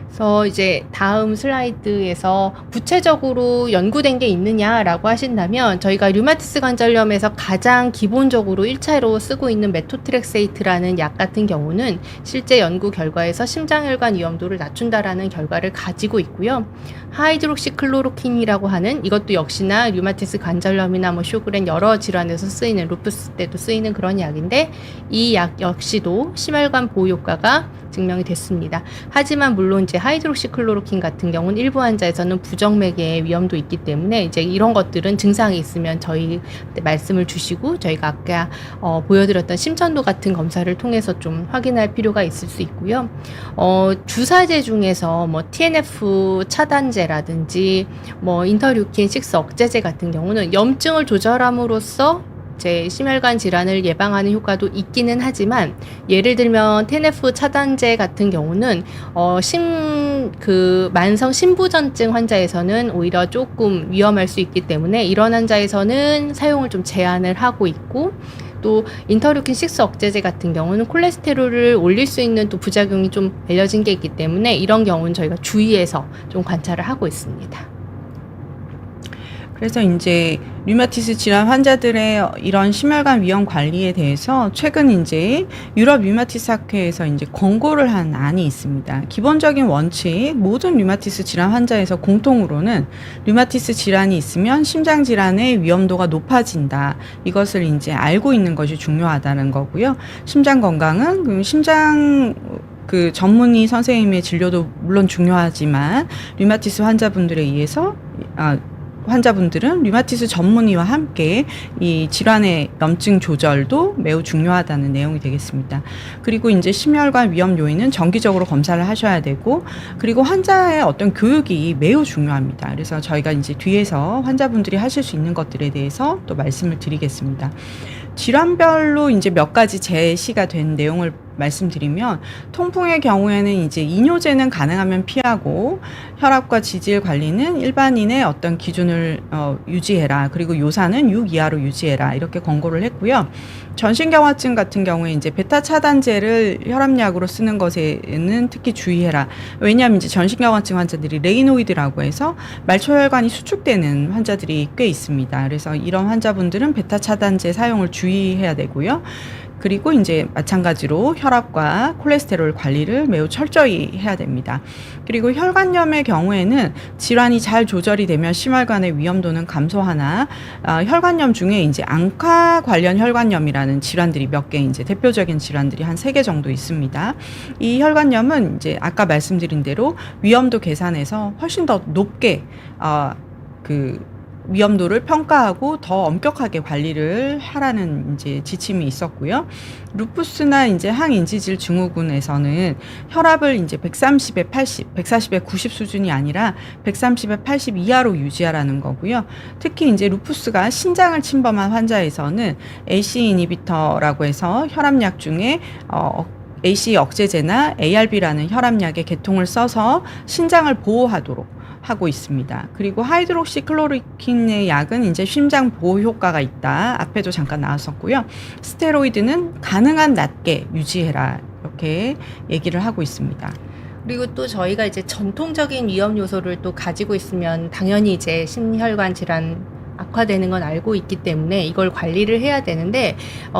그래서 이제 다음 슬라이드에서 구체적으로 연구된 게 있느냐라고 하신다면, 저희가 류마티스 관절염에서 가장 기본적으로 1차로 쓰고 있는 메토트렉세이트라는 약 같은 경우는 실제 연구 결과에서 심장혈관 위험도를 낮춘다라는 결과를 가지고 있고요. 하이드록시클로로킨이라고 하는, 이것도 역시나 류마티스 관절염이나 뭐 쇼그렌 여러 질환에서 쓰이는, 루푸스 때도 쓰이는 그런 약인데, 이 약 역시도 심혈관 보호 효과가 증명이 됐습니다. 하지만 물론 이제 하이드록시클로로킨 같은 경우는 일부 환자에서는 부정맥의 위험도 있기 때문에 이제 이런 것들은 증상이 있으면 저희 말씀을 주시고 저희가 아까 보여드렸던 심천도 같은 검사를 통해서 좀 확인할 필요가 있을 수 있고요. 주사제 중에서 뭐 TNF 차단제라든지 뭐 인터류킨 6 억제제 같은 경우는 염증을 조절함으로써 심혈관 질환을 예방하는 효과도 있기는 하지만, 예를 들면 TNF 차단제 같은 경우는 만성 심부전증 환자에서는 오히려 조금 위험할 수 있기 때문에 이런 환자에서는 사용을 좀 제한을 하고 있고, 또 인터류킨 6 억제제 같은 경우는 콜레스테롤을 올릴 수 있는 또 부작용이 좀 알려진 게 있기 때문에 이런 경우는 저희가 주의해서 좀 관찰을 하고 있습니다. 그래서 이제 류마티스 질환 환자들의 이런 심혈관 위험 관리에 대해서 최근 이제 유럽 류마티스 학회에서 이제 권고를 한 안이 있습니다. 기본적인 원칙, 모든 류마티스 질환 환자에서 공통으로는 류마티스 질환이 있으면 심장 질환의 위험도가 높아진다. 이것을 이제 알고 있는 것이 중요하다는 거고요. 심장 건강은 심장 전문의 선생님의 진료도 물론 중요하지만 류마티스 환자분들에 의해서 환자분들은 류마티스 전문의와 함께 이 질환의 염증 조절도 매우 중요하다는 내용이 되겠습니다. 그리고 이제 심혈관 위험 요인은 정기적으로 검사를 하셔야 되고, 그리고 환자의 어떤 교육이 매우 중요합니다. 그래서 저희가 이제 뒤에서 환자분들이 하실 수 있는 것들에 대해서 또 말씀을 드리겠습니다. 질환별로 이제 몇 가지 제시가 된 내용을 말씀드리면, 통풍의 경우에는 이제 이뇨제는 가능하면 피하고 혈압과 지질 관리는 일반인의 어떤 기준을 유지해라. 그리고 요산은 6 이하로 유지해라. 이렇게 권고를 했고요. 전신경화증 같은 경우에 이제 베타 차단제를 혈압약으로 쓰는 것에는 특히 주의해라. 왜냐하면 이제 전신경화증 환자들이 레이노이드라고 해서 말초혈관이 수축되는 환자들이 꽤 있습니다. 그래서 이런 환자분들은 베타 차단제 사용을 주의해야 되고요. 그리고 이제 마찬가지로 혈압과 콜레스테롤 관리를 매우 철저히 해야 됩니다. 그리고 혈관염의 경우에는 질환이 잘 조절이 되면 심혈관의 위험도는 감소하나, 혈관염 중에 이제 앙카 관련 혈관염이라는 질환들이 몇 개, 이제 대표적인 질환들이 한 3개 정도 있습니다. 이 혈관염은 이제 아까 말씀드린 대로 위험도 계산해서 훨씬 더 높게 위험도를 평가하고 더 엄격하게 관리를 하라는 이제 지침이 있었고요. 루푸스나 이제 항인지질 증후군에서는 혈압을 이제 130에 80, 140에 90 수준이 아니라 130에 80 이하로 유지하라는 거고요. 특히 이제 루푸스가 신장을 침범한 환자에서는 AC 이니비터라고 해서 혈압약 중에 ACE 억제제나 ARB라는 혈압약의 계통을 써서 신장을 보호하도록 하고 있습니다. 그리고 하이드록시클로로킨의 약은 이제 심장 보호 효과가 있다. 앞에도 잠깐 나왔었고요. 스테로이드는 가능한 낮게 유지해라. 이렇게 얘기를 하고 있습니다. 그리고 또 저희가 이제 전통적인 위험 요소를 또 가지고 있으면 당연히 이제 심혈관 질환 악화되는 건 알고 있기 때문에 이걸 관리를 해야 되는데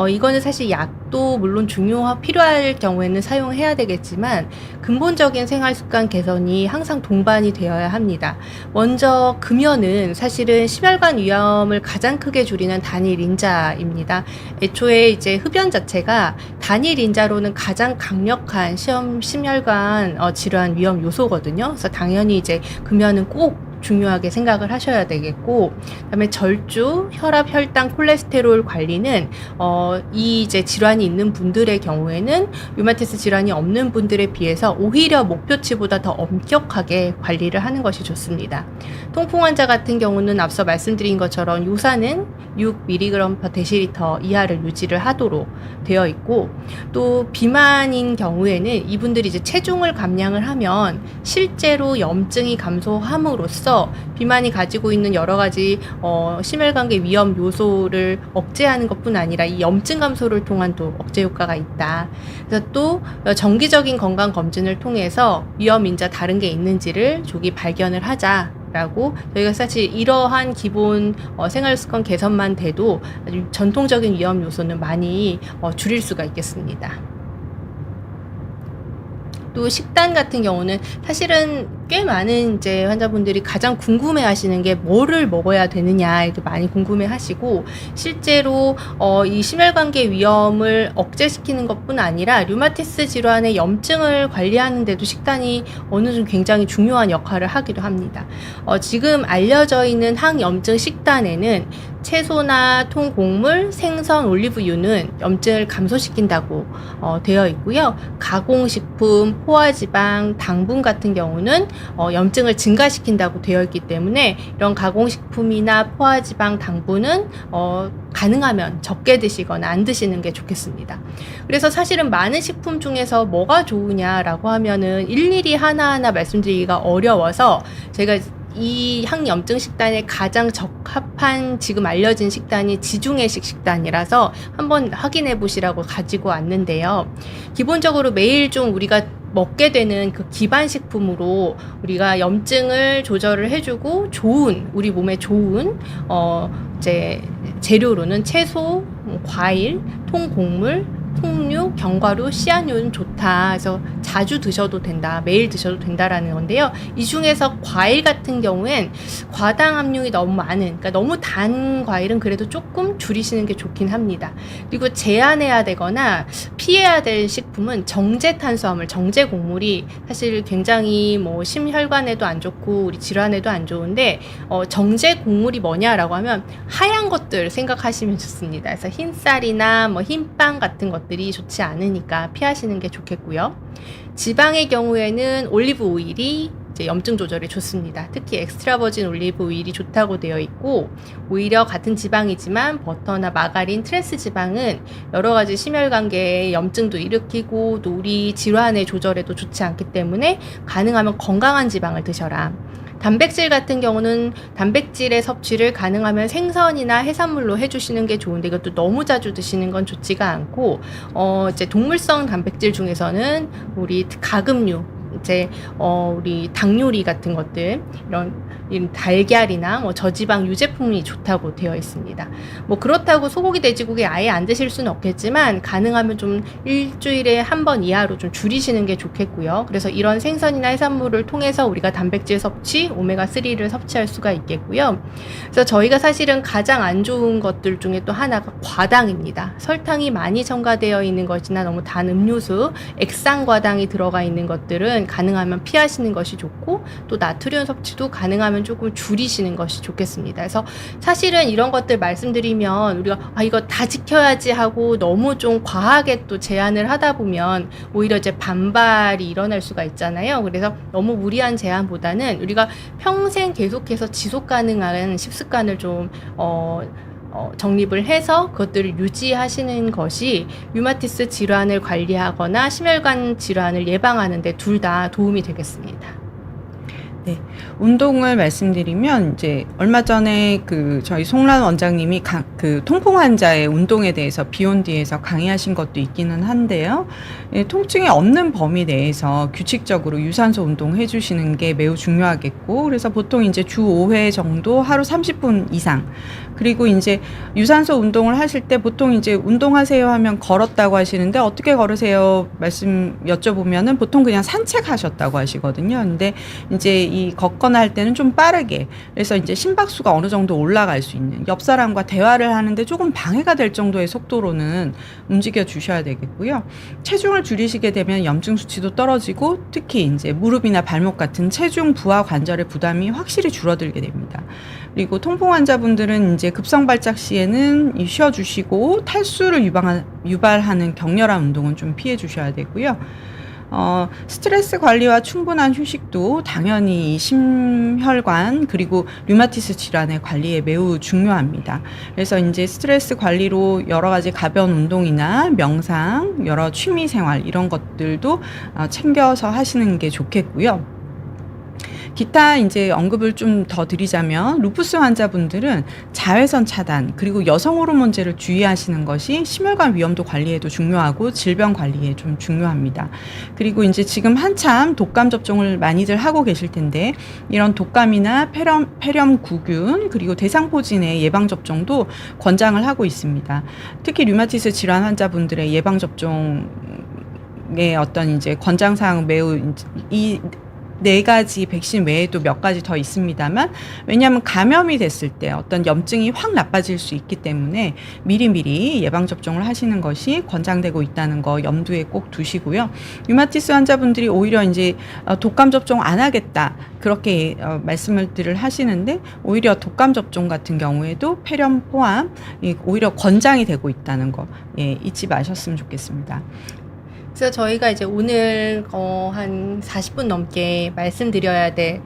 이거는 사실 약도 물론 필요할 경우에는 사용해야 되겠지만 근본적인 생활 습관 개선이 항상 동반이 되어야 합니다. 먼저 금연은 사실은 심혈관 위험을 가장 크게 줄이는 단일 인자입니다. 애초에 이제 흡연 자체가 단일 인자로는 가장 강력한 심혈관 질환 위험 요소거든요. 그래서 당연히 이제 금연은 꼭 중요하게 생각을 하셔야 되겠고, 그다음에 절주, 혈압, 혈당, 콜레스테롤 관리는 이 이제 질환이 있는 분들의 경우에는 류마티스 질환이 없는 분들에 비해서 오히려 목표치보다 더 엄격하게 관리를 하는 것이 좋습니다. 통풍 환자 같은 경우는 앞서 말씀드린 것처럼 요산은 6mg/dL 이하를 유지를 하도록 되어 있고, 또 비만인 경우에는 이분들이 이제 체중을 감량을 하면 실제로 염증이 감소함으로써 비만이 가지고 있는 여러 가지 심혈관계 위험 요소를 억제하는 것뿐 아니라 이 염증 감소를 통한 또 억제 효과가 있다. 그래서 또 정기적인 건강 검진을 통해서 위험 인자 다른 게 있는지를 조기 발견을 하자라고 저희가 사실 이러한 기본 생활 습관 개선만 돼도 아주 전통적인 위험 요소는 많이 줄일 수가 있겠습니다. 또 식단 같은 경우는 사실은 꽤 많은 이제 환자분들이 가장 궁금해 하시는 게 뭐를 먹어야 되느냐 이렇게 많이 궁금해 하시고, 실제로 이 심혈관계 위험을 억제시키는 것뿐 아니라 류마티스 질환의 염증을 관리하는 데도 식단이 어느 정도 굉장히 중요한 역할을 하기도 합니다. 지금 알려져 있는 항염증 식단에는 채소나 통곡물, 생선, 올리브유는 염증을 감소시킨다고 되어 있고요. 가공식품, 포화지방, 당분 같은 경우는 염증을 증가시킨다고 되어 있기 때문에 이런 가공식품이나 포화지방, 당분은 가능하면 적게 드시거나 안 드시는 게 좋겠습니다. 그래서 사실은 많은 식품 중에서 뭐가 좋으냐라고 하면은 일일이 하나하나 말씀드리기가 어려워서 제가 이 항염증 식단에 가장 적합한 지금 알려진 식단이 지중해식 식단이라서 한번 확인해 보시라고 가지고 왔는데요. 기본적으로 매일 좀 우리가 먹게 되는 그 기반 식품으로 우리가 염증을 조절을 해주고 좋은 우리 몸에 좋은 이제 재료로는 채소, 과일, 통곡물, 풍류, 견과류, 씨앗류는 좋다. 그래서 자주 드셔도 된다. 매일 드셔도 된다라는 건데요. 이 중에서 과일 같은 경우엔 과당 함량이 너무 많은, 그러니까 너무 단 과일은 그래도 조금 줄이시는 게 좋긴 합니다. 그리고 제한해야 되거나 피해야 될 식품은 정제 탄수화물, 정제 곡물이 사실 굉장히 뭐 심혈관에도 안 좋고 우리 질환에도 안 좋은데 정제 곡물이 뭐냐라고 하면 하얀 것들 생각하시면 좋습니다. 그래서 흰쌀이나 뭐 흰빵 같은 것들이 좋지 않으니까 피하시는 게 좋겠고요. 지방의 경우에는 올리브 오일이 이제 염증 조절에 좋습니다. 특히 엑스트라 버진 올리브 오일이 좋다고 되어 있고, 오히려 같은 지방이지만 버터나 마가린, 트랜스 지방은 여러 가지 심혈관계에 염증도 일으키고 또 우리 질환의 조절에도 좋지 않기 때문에 가능하면 건강한 지방을 드셔라. 단백질 같은 경우는 단백질의 섭취를 가능하면 생선이나 해산물로 해주시는 게 좋은데 이것도 너무 자주 드시는 건 좋지가 않고, 이제 동물성 단백질 중에서는 우리 가금류, 이제 우리 닭 요리 같은 것들, 이런 달걀이나 뭐 저지방 유제품이 좋다고 되어 있습니다. 뭐 그렇다고 소고기, 돼지고기 아예 안 드실 수는 없겠지만 가능하면 좀 일주일에 한 번 이하로 좀 줄이시는 게 좋겠고요. 그래서 이런 생선이나 해산물을 통해서 우리가 단백질 섭취, 오메가3를 섭취할 수가 있겠고요. 그래서 저희가 사실은 가장 안 좋은 것들 중에 또 하나가 과당입니다. 설탕이 많이 첨가되어 있는 것이나 너무 단 음료수, 액상과당이 들어가 있는 것들은 가능하면 피하시는 것이 좋고, 또 나트륨 섭취도 가능하면 조금 줄이시는 것이 좋겠습니다. 그래서 사실은 이런 것들 말씀드리면 우리가 이거 다 지켜야지 하고 너무 좀 과하게 또 제한을 하다 보면 오히려 이제 반발이 일어날 수가 있잖아요. 그래서 너무 무리한 제한보다는 우리가 평생 계속해서 지속 가능한 식습관을 좀 정립을 해서 그것들을 유지하시는 것이 류마티스 질환을 관리하거나 심혈관 질환을 예방하는 데 둘 다 도움이 되겠습니다. 네, 운동을 말씀드리면 이제 얼마 전에 저희 송란 원장님이 통풍 환자의 운동에 대해서 비욘디에서 강의하신 것도 있기는 한데요. 예, 통증이 없는 범위 내에서 규칙적으로 유산소 운동 해주시는 게 매우 중요하겠고, 그래서 보통 이제 주 5회 정도 하루 30분 이상. 그리고 이제 유산소 운동을 하실 때 보통 이제 운동하세요 하면 걸었다고 하시는데 어떻게 걸으세요 말씀 여쭤보면은 보통 그냥 산책하셨다고 하시거든요. 근데 이제 이 걷거나 할 때는 좀 빠르게, 그래서 이제 심박수가 어느 정도 올라갈 수 있는, 옆 사람과 대화를 하는데 조금 방해가 될 정도의 속도로는 움직여 주셔야 되겠고요. 체중을 줄이시게 되면 염증 수치도 떨어지고, 특히 이제 무릎이나 발목 같은 체중 부하 관절의 부담이 확실히 줄어들게 됩니다. 그리고 통풍 환자분들은 이제 급성 발작 시에는 쉬어주시고 탈수를 유발하는 격렬한 운동은 좀 피해 주셔야 되고요. 스트레스 관리와 충분한 휴식도 당연히 심혈관 그리고 류마티스 질환의 관리에 매우 중요합니다. 그래서 이제 스트레스 관리로 여러 가지 가벼운 운동이나 명상, 여러 취미 생활 이런 것들도 챙겨서 하시는 게 좋겠고요. 기타 이제 언급을 좀 더 드리자면 루푸스 환자분들은 자외선 차단 그리고 여성 호르몬제를 주의하시는 것이 심혈관 위험도 관리에도 중요하고 질병 관리에 좀 중요합니다. 그리고 이제 지금 한참 독감 접종을 많이들 하고 계실 텐데 이런 독감이나 폐렴구균 그리고 대상포진의 예방 접종도 권장을 하고 있습니다. 특히 류마티스 질환 환자분들의 예방 접종의 어떤 이제 권장 사항 매우 이 4가지 백신 외에도 몇 가지 더 있습니다만, 왜냐하면 감염이 됐을 때 어떤 염증이 확 나빠질 수 있기 때문에 미리미리 예방접종을 하시는 것이 권장되고 있다는 거 염두에 꼭 두시고요. 류마티스 환자분들이 오히려 이제 독감 접종 안 하겠다 그렇게 말씀을 하시는데, 오히려 독감 접종 같은 경우에도 폐렴 포함 오히려 권장이 되고 있다는 거 잊지 마셨으면 좋겠습니다. 그래서 저희가 이제 오늘 한 40분 넘게 말씀드린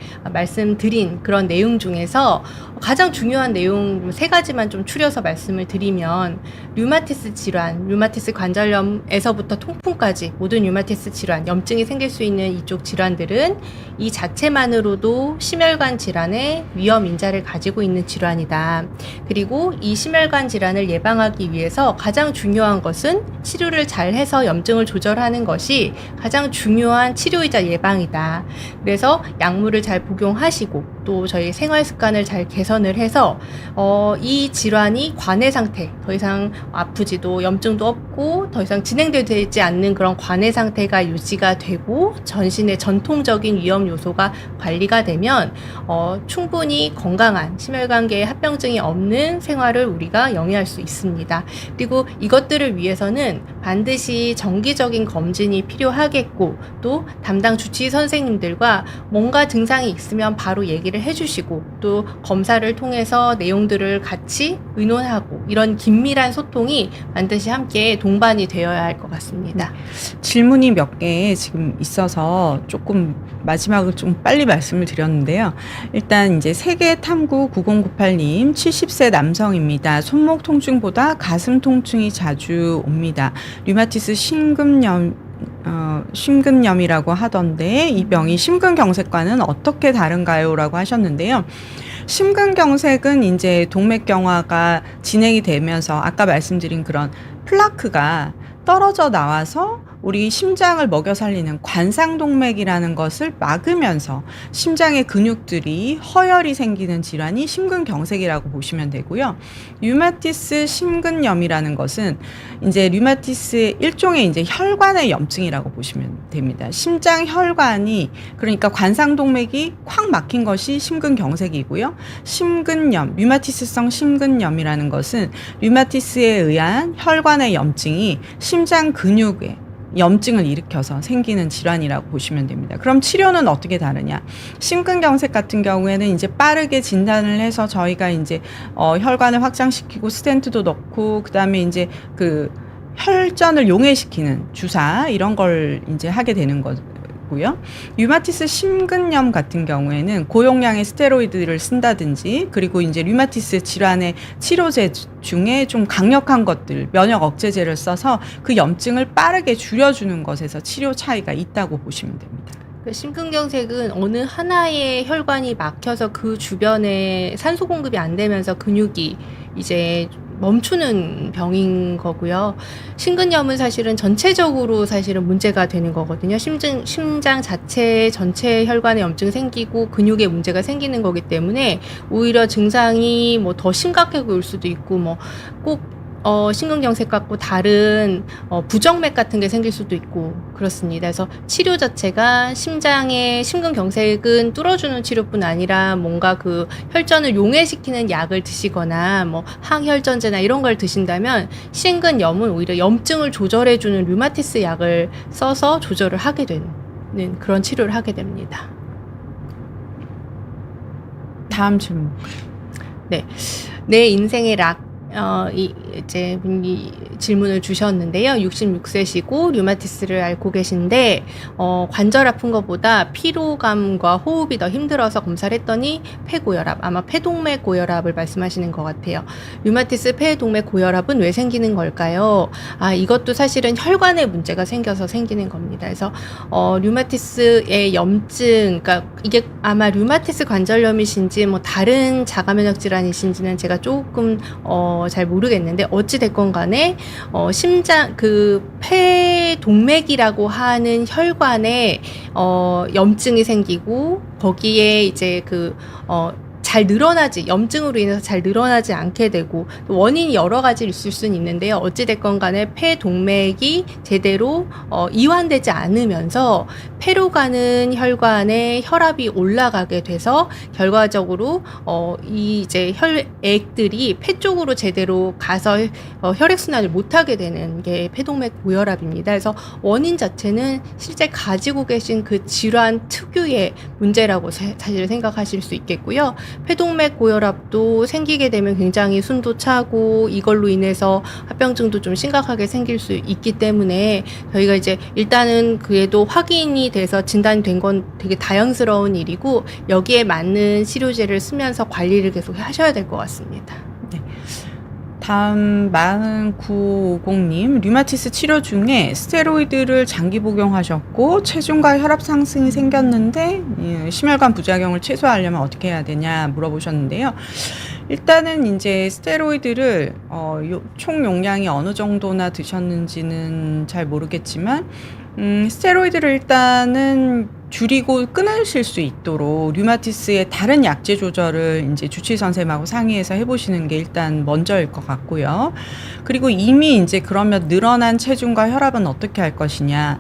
그런 내용 중에서 가장 중요한 내용 3가지만 좀 추려서 말씀을 드리면, 류마티스 질환, 류마티스 관절염에서부터 통풍까지 모든 류마티스 질환, 염증이 생길 수 있는 이쪽 질환들은 이 자체만으로도 심혈관 질환의 위험 인자를 가지고 있는 질환이다. 그리고 이 심혈관 질환을 예방하기 위해서 가장 중요한 것은 치료를 잘 해서 염증을 조절하는 것이 가장 중요한 치료이자 예방이다. 그래서 약물을 잘 복용하시고 또 저희 생활 습관을 잘 개선을 해서 이 질환이 관해 상태, 더 이상 아프지도 염증도 없고 더 이상 진행되지 않는 그런 관해 상태가 유지가 되고 전신의 전통적인 위험 요소가 관리가 되면 충분히 건강한 심혈관계 합병증이 없는 생활을 우리가 영위할 수 있습니다. 그리고 이것들을 위해서는 반드시 정기적인 검진이 필요하겠고, 또 담당 주치의 선생님들과 뭔가 증상이 있으면 바로 얘기를 해주시고, 또 검사를 통해서 내용들을 같이 의논하고, 이런 긴밀한 소통이 반드시 함께 동반이 되어야 할 것 같습니다. 질문이 몇 개 지금 있어서 조금 마지막으로 좀 빨리 말씀을 드렸는데요. 일단 이제 세계 탐구 9098님 70세 남성입니다. 손목 통증보다 가슴 통증이 자주 옵니다. 류마티스 심근염이라고 하던데 이 병이 심근경색과는 어떻게 다른가요? 라고 하셨는데요. 심근경색은 이제 동맥경화가 진행이 되면서 아까 말씀드린 그런 플라크가 떨어져 나와서 우리 심장을 먹여 살리는 관상동맥이라는 것을 막으면서 심장의 근육들이 허열이 생기는 질환이 심근경색이라고 보시면 되고요. 류마티스 심근염이라는 것은 이제 류마티스의 일종의 이제 혈관의 염증이라고 보시면 됩니다. 심장 혈관이, 그러니까 관상동맥이 콱 막힌 것이 심근경색이고요. 심근염, 류마티스성 심근염이라는 것은 류마티스에 의한 혈관의 염증이 심장 근육에 염증을 일으켜서 생기는 질환이라고 보시면 됩니다. 그럼 치료는 어떻게 다르냐? 심근경색 같은 경우에는 이제 빠르게 진단을 해서 저희가 이제 혈관을 확장시키고 스텐트도 넣고 그다음에 이제 그 혈전을 용해시키는 주사 이런 걸 이제 하게 되는 있고요. 류마티스 심근염 같은 경우에는 고용량의 스테로이드를 쓴다든지, 그리고 이제 류마티스 질환의 치료제 중에 좀 강력한 것들, 면역 억제제를 써서 그 염증을 빠르게 줄여주는 것에서 치료 차이가 있다고 보시면 됩니다. 그 심근경색은 어느 하나의 혈관이 막혀서 그 주변에 산소 공급이 안 되면서 근육이 이제 멈추는 병인 거고요. 심근염은 사실은 전체적으로 사실은 문제가 되는 거거든요. 심장 자체 전체 혈관에 염증 생기고 근육에 문제가 생기는 거기 때문에 오히려 증상이 뭐 더 심각하게 올 수도 있고 꼭 심근경색 같고 다른 부정맥 같은 게 생길 수도 있고 그렇습니다. 그래서 치료 자체가 심장의 심근경색은 뚫어주는 치료뿐 아니라 뭔가 그 혈전을 용해시키는 약을 드시거나 뭐 항혈전제나 이런 걸 드신다면 심근염은 오히려 염증을 조절해주는 류마티스 약을 써서 조절을 하게 되는 그런 치료를 하게 됩니다. 다음 질문. 네, 내 인생의 이제 분이 질문을 주셨는데요. 66세시고 류마티스를 앓고 계신데 관절 아픈 것보다 피로감과 호흡이 더 힘들어서 검사를 했더니 폐고혈압, 아마 폐동맥 고혈압을 말씀하시는 것 같아요. 류마티스 폐동맥 고혈압은 왜 생기는 걸까요? 이것도 사실은 혈관에 문제가 생겨서 생기는 겁니다. 그래서 류마티스의 염증, 그러니까 이게 아마 류마티스 관절염이신지 뭐 다른 자가면역 질환이신지는 제가 조금 잘 모르겠는데 어찌 됐건 간에 심장 폐동맥이라고 하는 혈관에 염증이 생기고 거기에 이제 염증으로 인해서 잘 늘어나지 않게 되고, 또 원인이 여러 가지 있을 수는 있는데요. 어찌됐건 간에 폐동맥이 제대로 이완되지 않으면서 폐로 가는 혈관에 혈압이 올라가게 돼서 결과적으로 이제 혈액들이 폐 쪽으로 제대로 가서 혈액순환을 못하게 되는 게 폐동맥 고혈압입니다. 그래서 원인 자체는 실제 가지고 계신 그 질환 특유의 문제라고 사실 생각하실 수 있겠고요. 폐동맥 고혈압도 생기게 되면 굉장히 숨도 차고 이걸로 인해서 합병증도 좀 심각하게 생길 수 있기 때문에 저희가 이제 일단은 그래도 확인이 돼서 진단이 된 건 되게 다양스러운 일이고 여기에 맞는 치료제를 쓰면서 관리를 계속 하셔야 될 것 같습니다. 네. 다음 4950님, 류마티스 치료 중에 스테로이드를 장기 복용하셨고 체중과 혈압 상승이 생겼는데 심혈관 부작용을 최소화하려면 어떻게 해야 되냐 물어보셨는데요. 일단은 이제 스테로이드를 총 용량이 어느 정도나 드셨는지는 잘 모르겠지만 스테로이드를 일단은 줄이고 끊으실 수 있도록 류마티스의 다른 약제 조절을 이제 주치의 선생님하고 상의해서 해보시는 게 일단 먼저일 것 같고요. 그리고 이미 이제 그러면 늘어난 체중과 혈압은 어떻게 할 것이냐.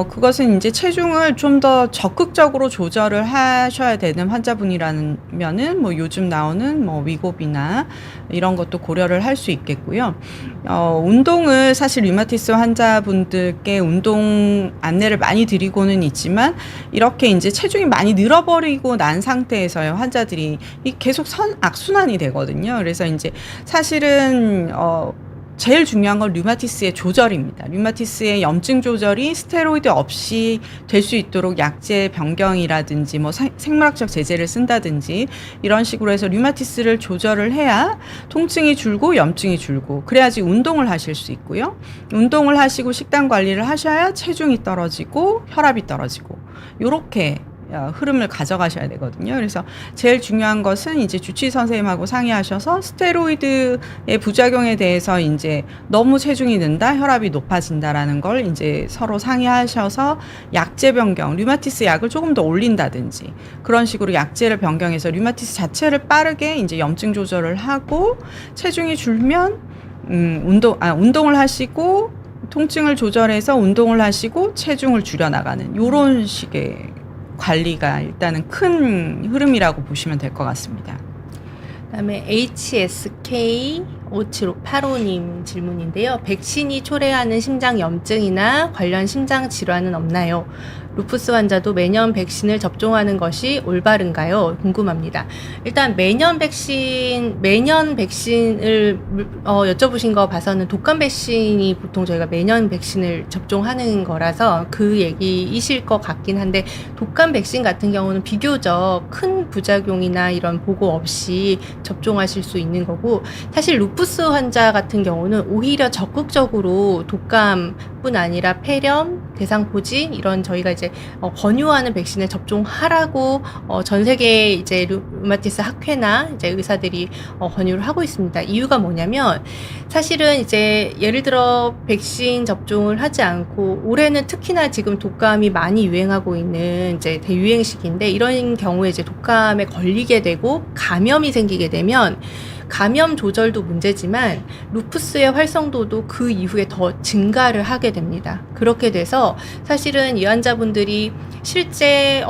그것은 이제 체중을 좀 더 적극적으로 조절을 하셔야 되는 환자분이라면은 뭐 요즘 나오는 뭐 위고비나 이런 것도 고려를 할 수 있겠고요. 운동을 사실 류마티스 환자분들께 운동 안내를 많이 드리고는 있지만 이렇게 이제 체중이 많이 늘어버리고 난 상태에서요 환자들이 계속 악순환이 되거든요. 그래서 이제 사실은 제일 중요한 건 류마티스의 조절입니다. 류마티스의 염증 조절이 스테로이드 없이 될 수 있도록 약제 변경이라든지 뭐 생물학적 제제를 쓴다든지 이런 식으로 해서 류마티스를 조절을 해야 통증이 줄고 염증이 줄고 그래야지 운동을 하실 수 있고요. 운동을 하시고 식단 관리를 하셔야 체중이 떨어지고 혈압이 떨어지고 요렇게 흐름을 가져가셔야 되거든요. 그래서 제일 중요한 것은 이제 주치의 선생님하고 상의하셔서 스테로이드의 부작용에 대해서 이제 너무 체중이 는다, 혈압이 높아진다라는 걸 이제 서로 상의하셔서 약제 변경, 류마티스 약을 조금 더 올린다든지 그런 식으로 약제를 변경해서 류마티스 자체를 빠르게 이제 염증 조절을 하고 체중이 줄면 운동을 하시고 통증을 조절해서 운동을 하시고 체중을 줄여나가는 이런 식의 관리가 일단은 큰 흐름이라고 보시면 될 것 같습니다. 그다음에 HSK5785님 질문인데요. 백신이 초래하는 심장 염증이나 관련 심장 질환은 없나요? 루푸스 환자도 매년 백신을 접종하는 것이 올바른가요? 궁금합니다. 일단 매년 백신을 여쭤보신 거 봐서는 독감 백신이 보통 저희가 매년 백신을 접종하는 거라서 그 얘기이실 것 같긴 한데, 독감 백신 같은 경우는 비교적 큰 부작용이나 이런 보고 없이 접종하실 수 있는 거고, 사실 루푸스 환자 같은 경우는 오히려 적극적으로 독감뿐 아니라 폐렴, 대상포진 이런 저희가 이제 권유하는 백신을 접종하라고 전 세계 이제 류마티스 학회나 이제 의사들이 권유를 하고 있습니다. 이유가 뭐냐면, 사실은 이제 예를 들어 백신 접종을 하지 않고, 올해는 특히나 지금 독감이 많이 유행하고 있는 이제 대유행 시기인데, 이런 경우에 이제 독감에 걸리게 되고 감염이 생기게 되면 감염 조절도 문제지만 루푸스의 활성도도 그 이후에 더 증가를 하게 됩니다. 그렇게 돼서 사실은 이 환자분들이 실제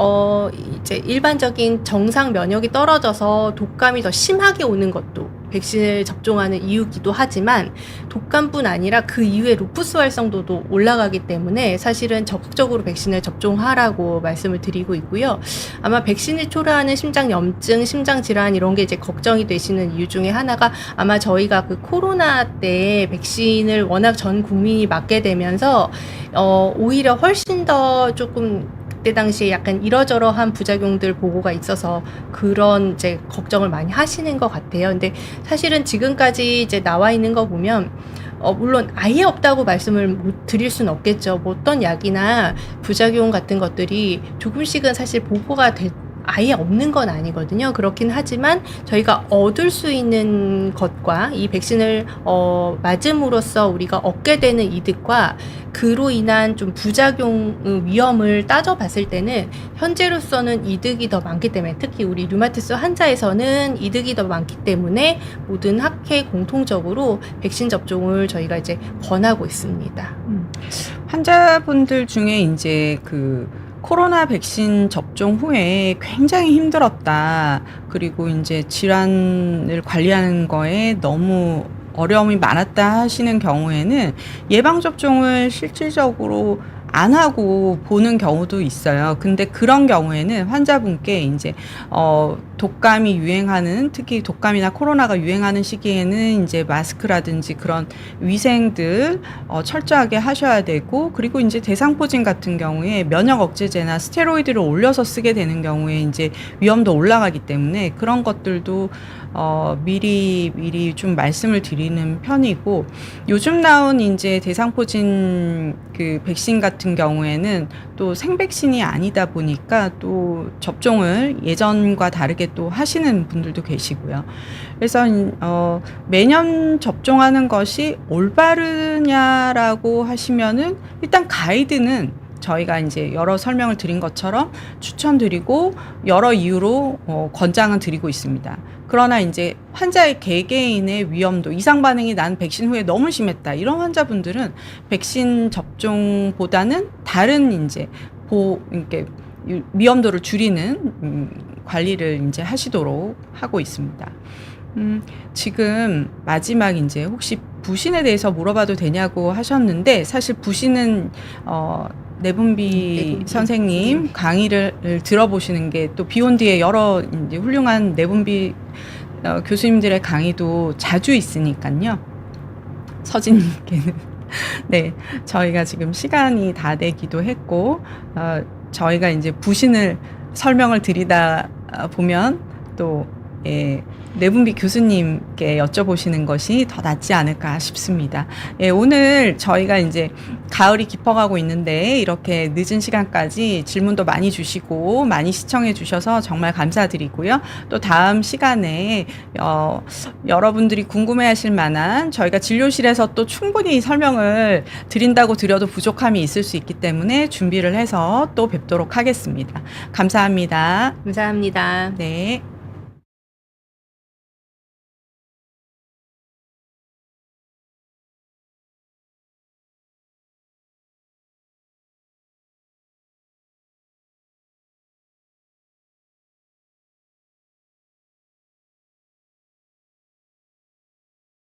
이제 일반적인 정상 면역이 떨어져서 독감이 더 심하게 오는 것도 백신을 접종하는 이유기도 하지만, 독감뿐 아니라 그 이후에 루푸스 활성도도 올라가기 때문에 사실은 적극적으로 백신을 접종하라고 말씀을 드리고 있고요. 아마 백신을 초래하는 심장염증, 심장질환 이런 게 이제 걱정이 되시는 이유 중에 하나가, 아마 저희가 그 코로나 때 백신을 워낙 전 국민이 맞게 되면서 오히려 훨씬 더 조금 그때 당시에 약간 이러저러한 부작용들 보고가 있어서 그런 이제 걱정을 많이 하시는 것 같아요. 근데 사실은 지금까지 이제 나와 있는 거 보면 물론 아예 없다고 말씀을 못 드릴 수는 없겠죠. 뭐 어떤 약이나 부작용 같은 것들이 조금씩은 사실 보고가 아예 없는 건 아니거든요. 그렇긴 하지만 저희가 얻을 수 있는 것과 이 백신을 맞음으로써 우리가 얻게 되는 이득과 그로 인한 좀 부작용 위험을 따져봤을 때는 현재로서는 이득이 더 많기 때문에, 특히 우리 류마티스 환자에서는 이득이 더 많기 때문에 모든 학회 공통적으로 백신 접종을 저희가 이제 권하고 있습니다. 환자분들 중에 이제 그 코로나 백신 접종 후에 굉장히 힘들었다. 그리고 이제 질환을 관리하는 거에 너무 어려움이 많았다 하시는 경우에는 예방접종을 실질적으로 안 하고 보는 경우도 있어요. 근데 그런 경우에는 환자분께 이제 독감이 유행하는, 특히 독감이나 코로나가 유행하는 시기에는 이제 마스크라든지 그런 위생들 철저하게 하셔야 되고, 그리고 이제 대상포진 같은 경우에 면역 억제제나 스테로이드를 올려서 쓰게 되는 경우에 이제 위험도 올라가기 때문에 그런 것들도 미리 좀 말씀을 드리는 편이고, 요즘 나온 이제 대상포진 그 백신 같은 경우에는 또 생백신이 아니다 보니까 또 접종을 예전과 다르게 또 하시는 분들도 계시고요. 그래서 매년 접종하는 것이 올바르냐라고 하시면은, 일단 가이드는 저희가 이제 여러 설명을 드린 것처럼 추천드리고 여러 이유로 권장은 드리고 있습니다. 그러나 이제 환자의 개개인의 위험도, 이상 반응이 난 백신 후에 너무 심했다, 이런 환자분들은 백신 접종보다는 다른 이제 이렇게 위험도를 줄이는 관리를 이제 하시도록 하고 있습니다. 지금 마지막 이제 혹시 부신에 대해서 물어봐도 되냐고 하셨는데, 사실 부신은 내분비 선생님 강의를 들어보시는 게, 또 비욘드의 여러 이제 훌륭한 내분비 교수님들의 강의도 자주 있으니까요. 서진님께는 네, 저희가 지금 시간이 다 되기도 했고, 저희가 이제 부신을 설명을 드리다 보면 또 내분비 교수님께 여쭤보시는 것이 더 낫지 않을까 싶습니다. 오늘 저희가 이제 가을이 깊어가고 있는데 이렇게 늦은 시간까지 질문도 많이 주시고 많이 시청해 주셔서 정말 감사드리고요. 또 다음 시간에 여러분들이 궁금해하실 만한, 저희가 진료실에서 또 충분히 설명을 드린다고 드려도 부족함이 있을 수 있기 때문에 준비를 해서 또 뵙도록 하겠습니다. 감사합니다. 감사합니다. 네.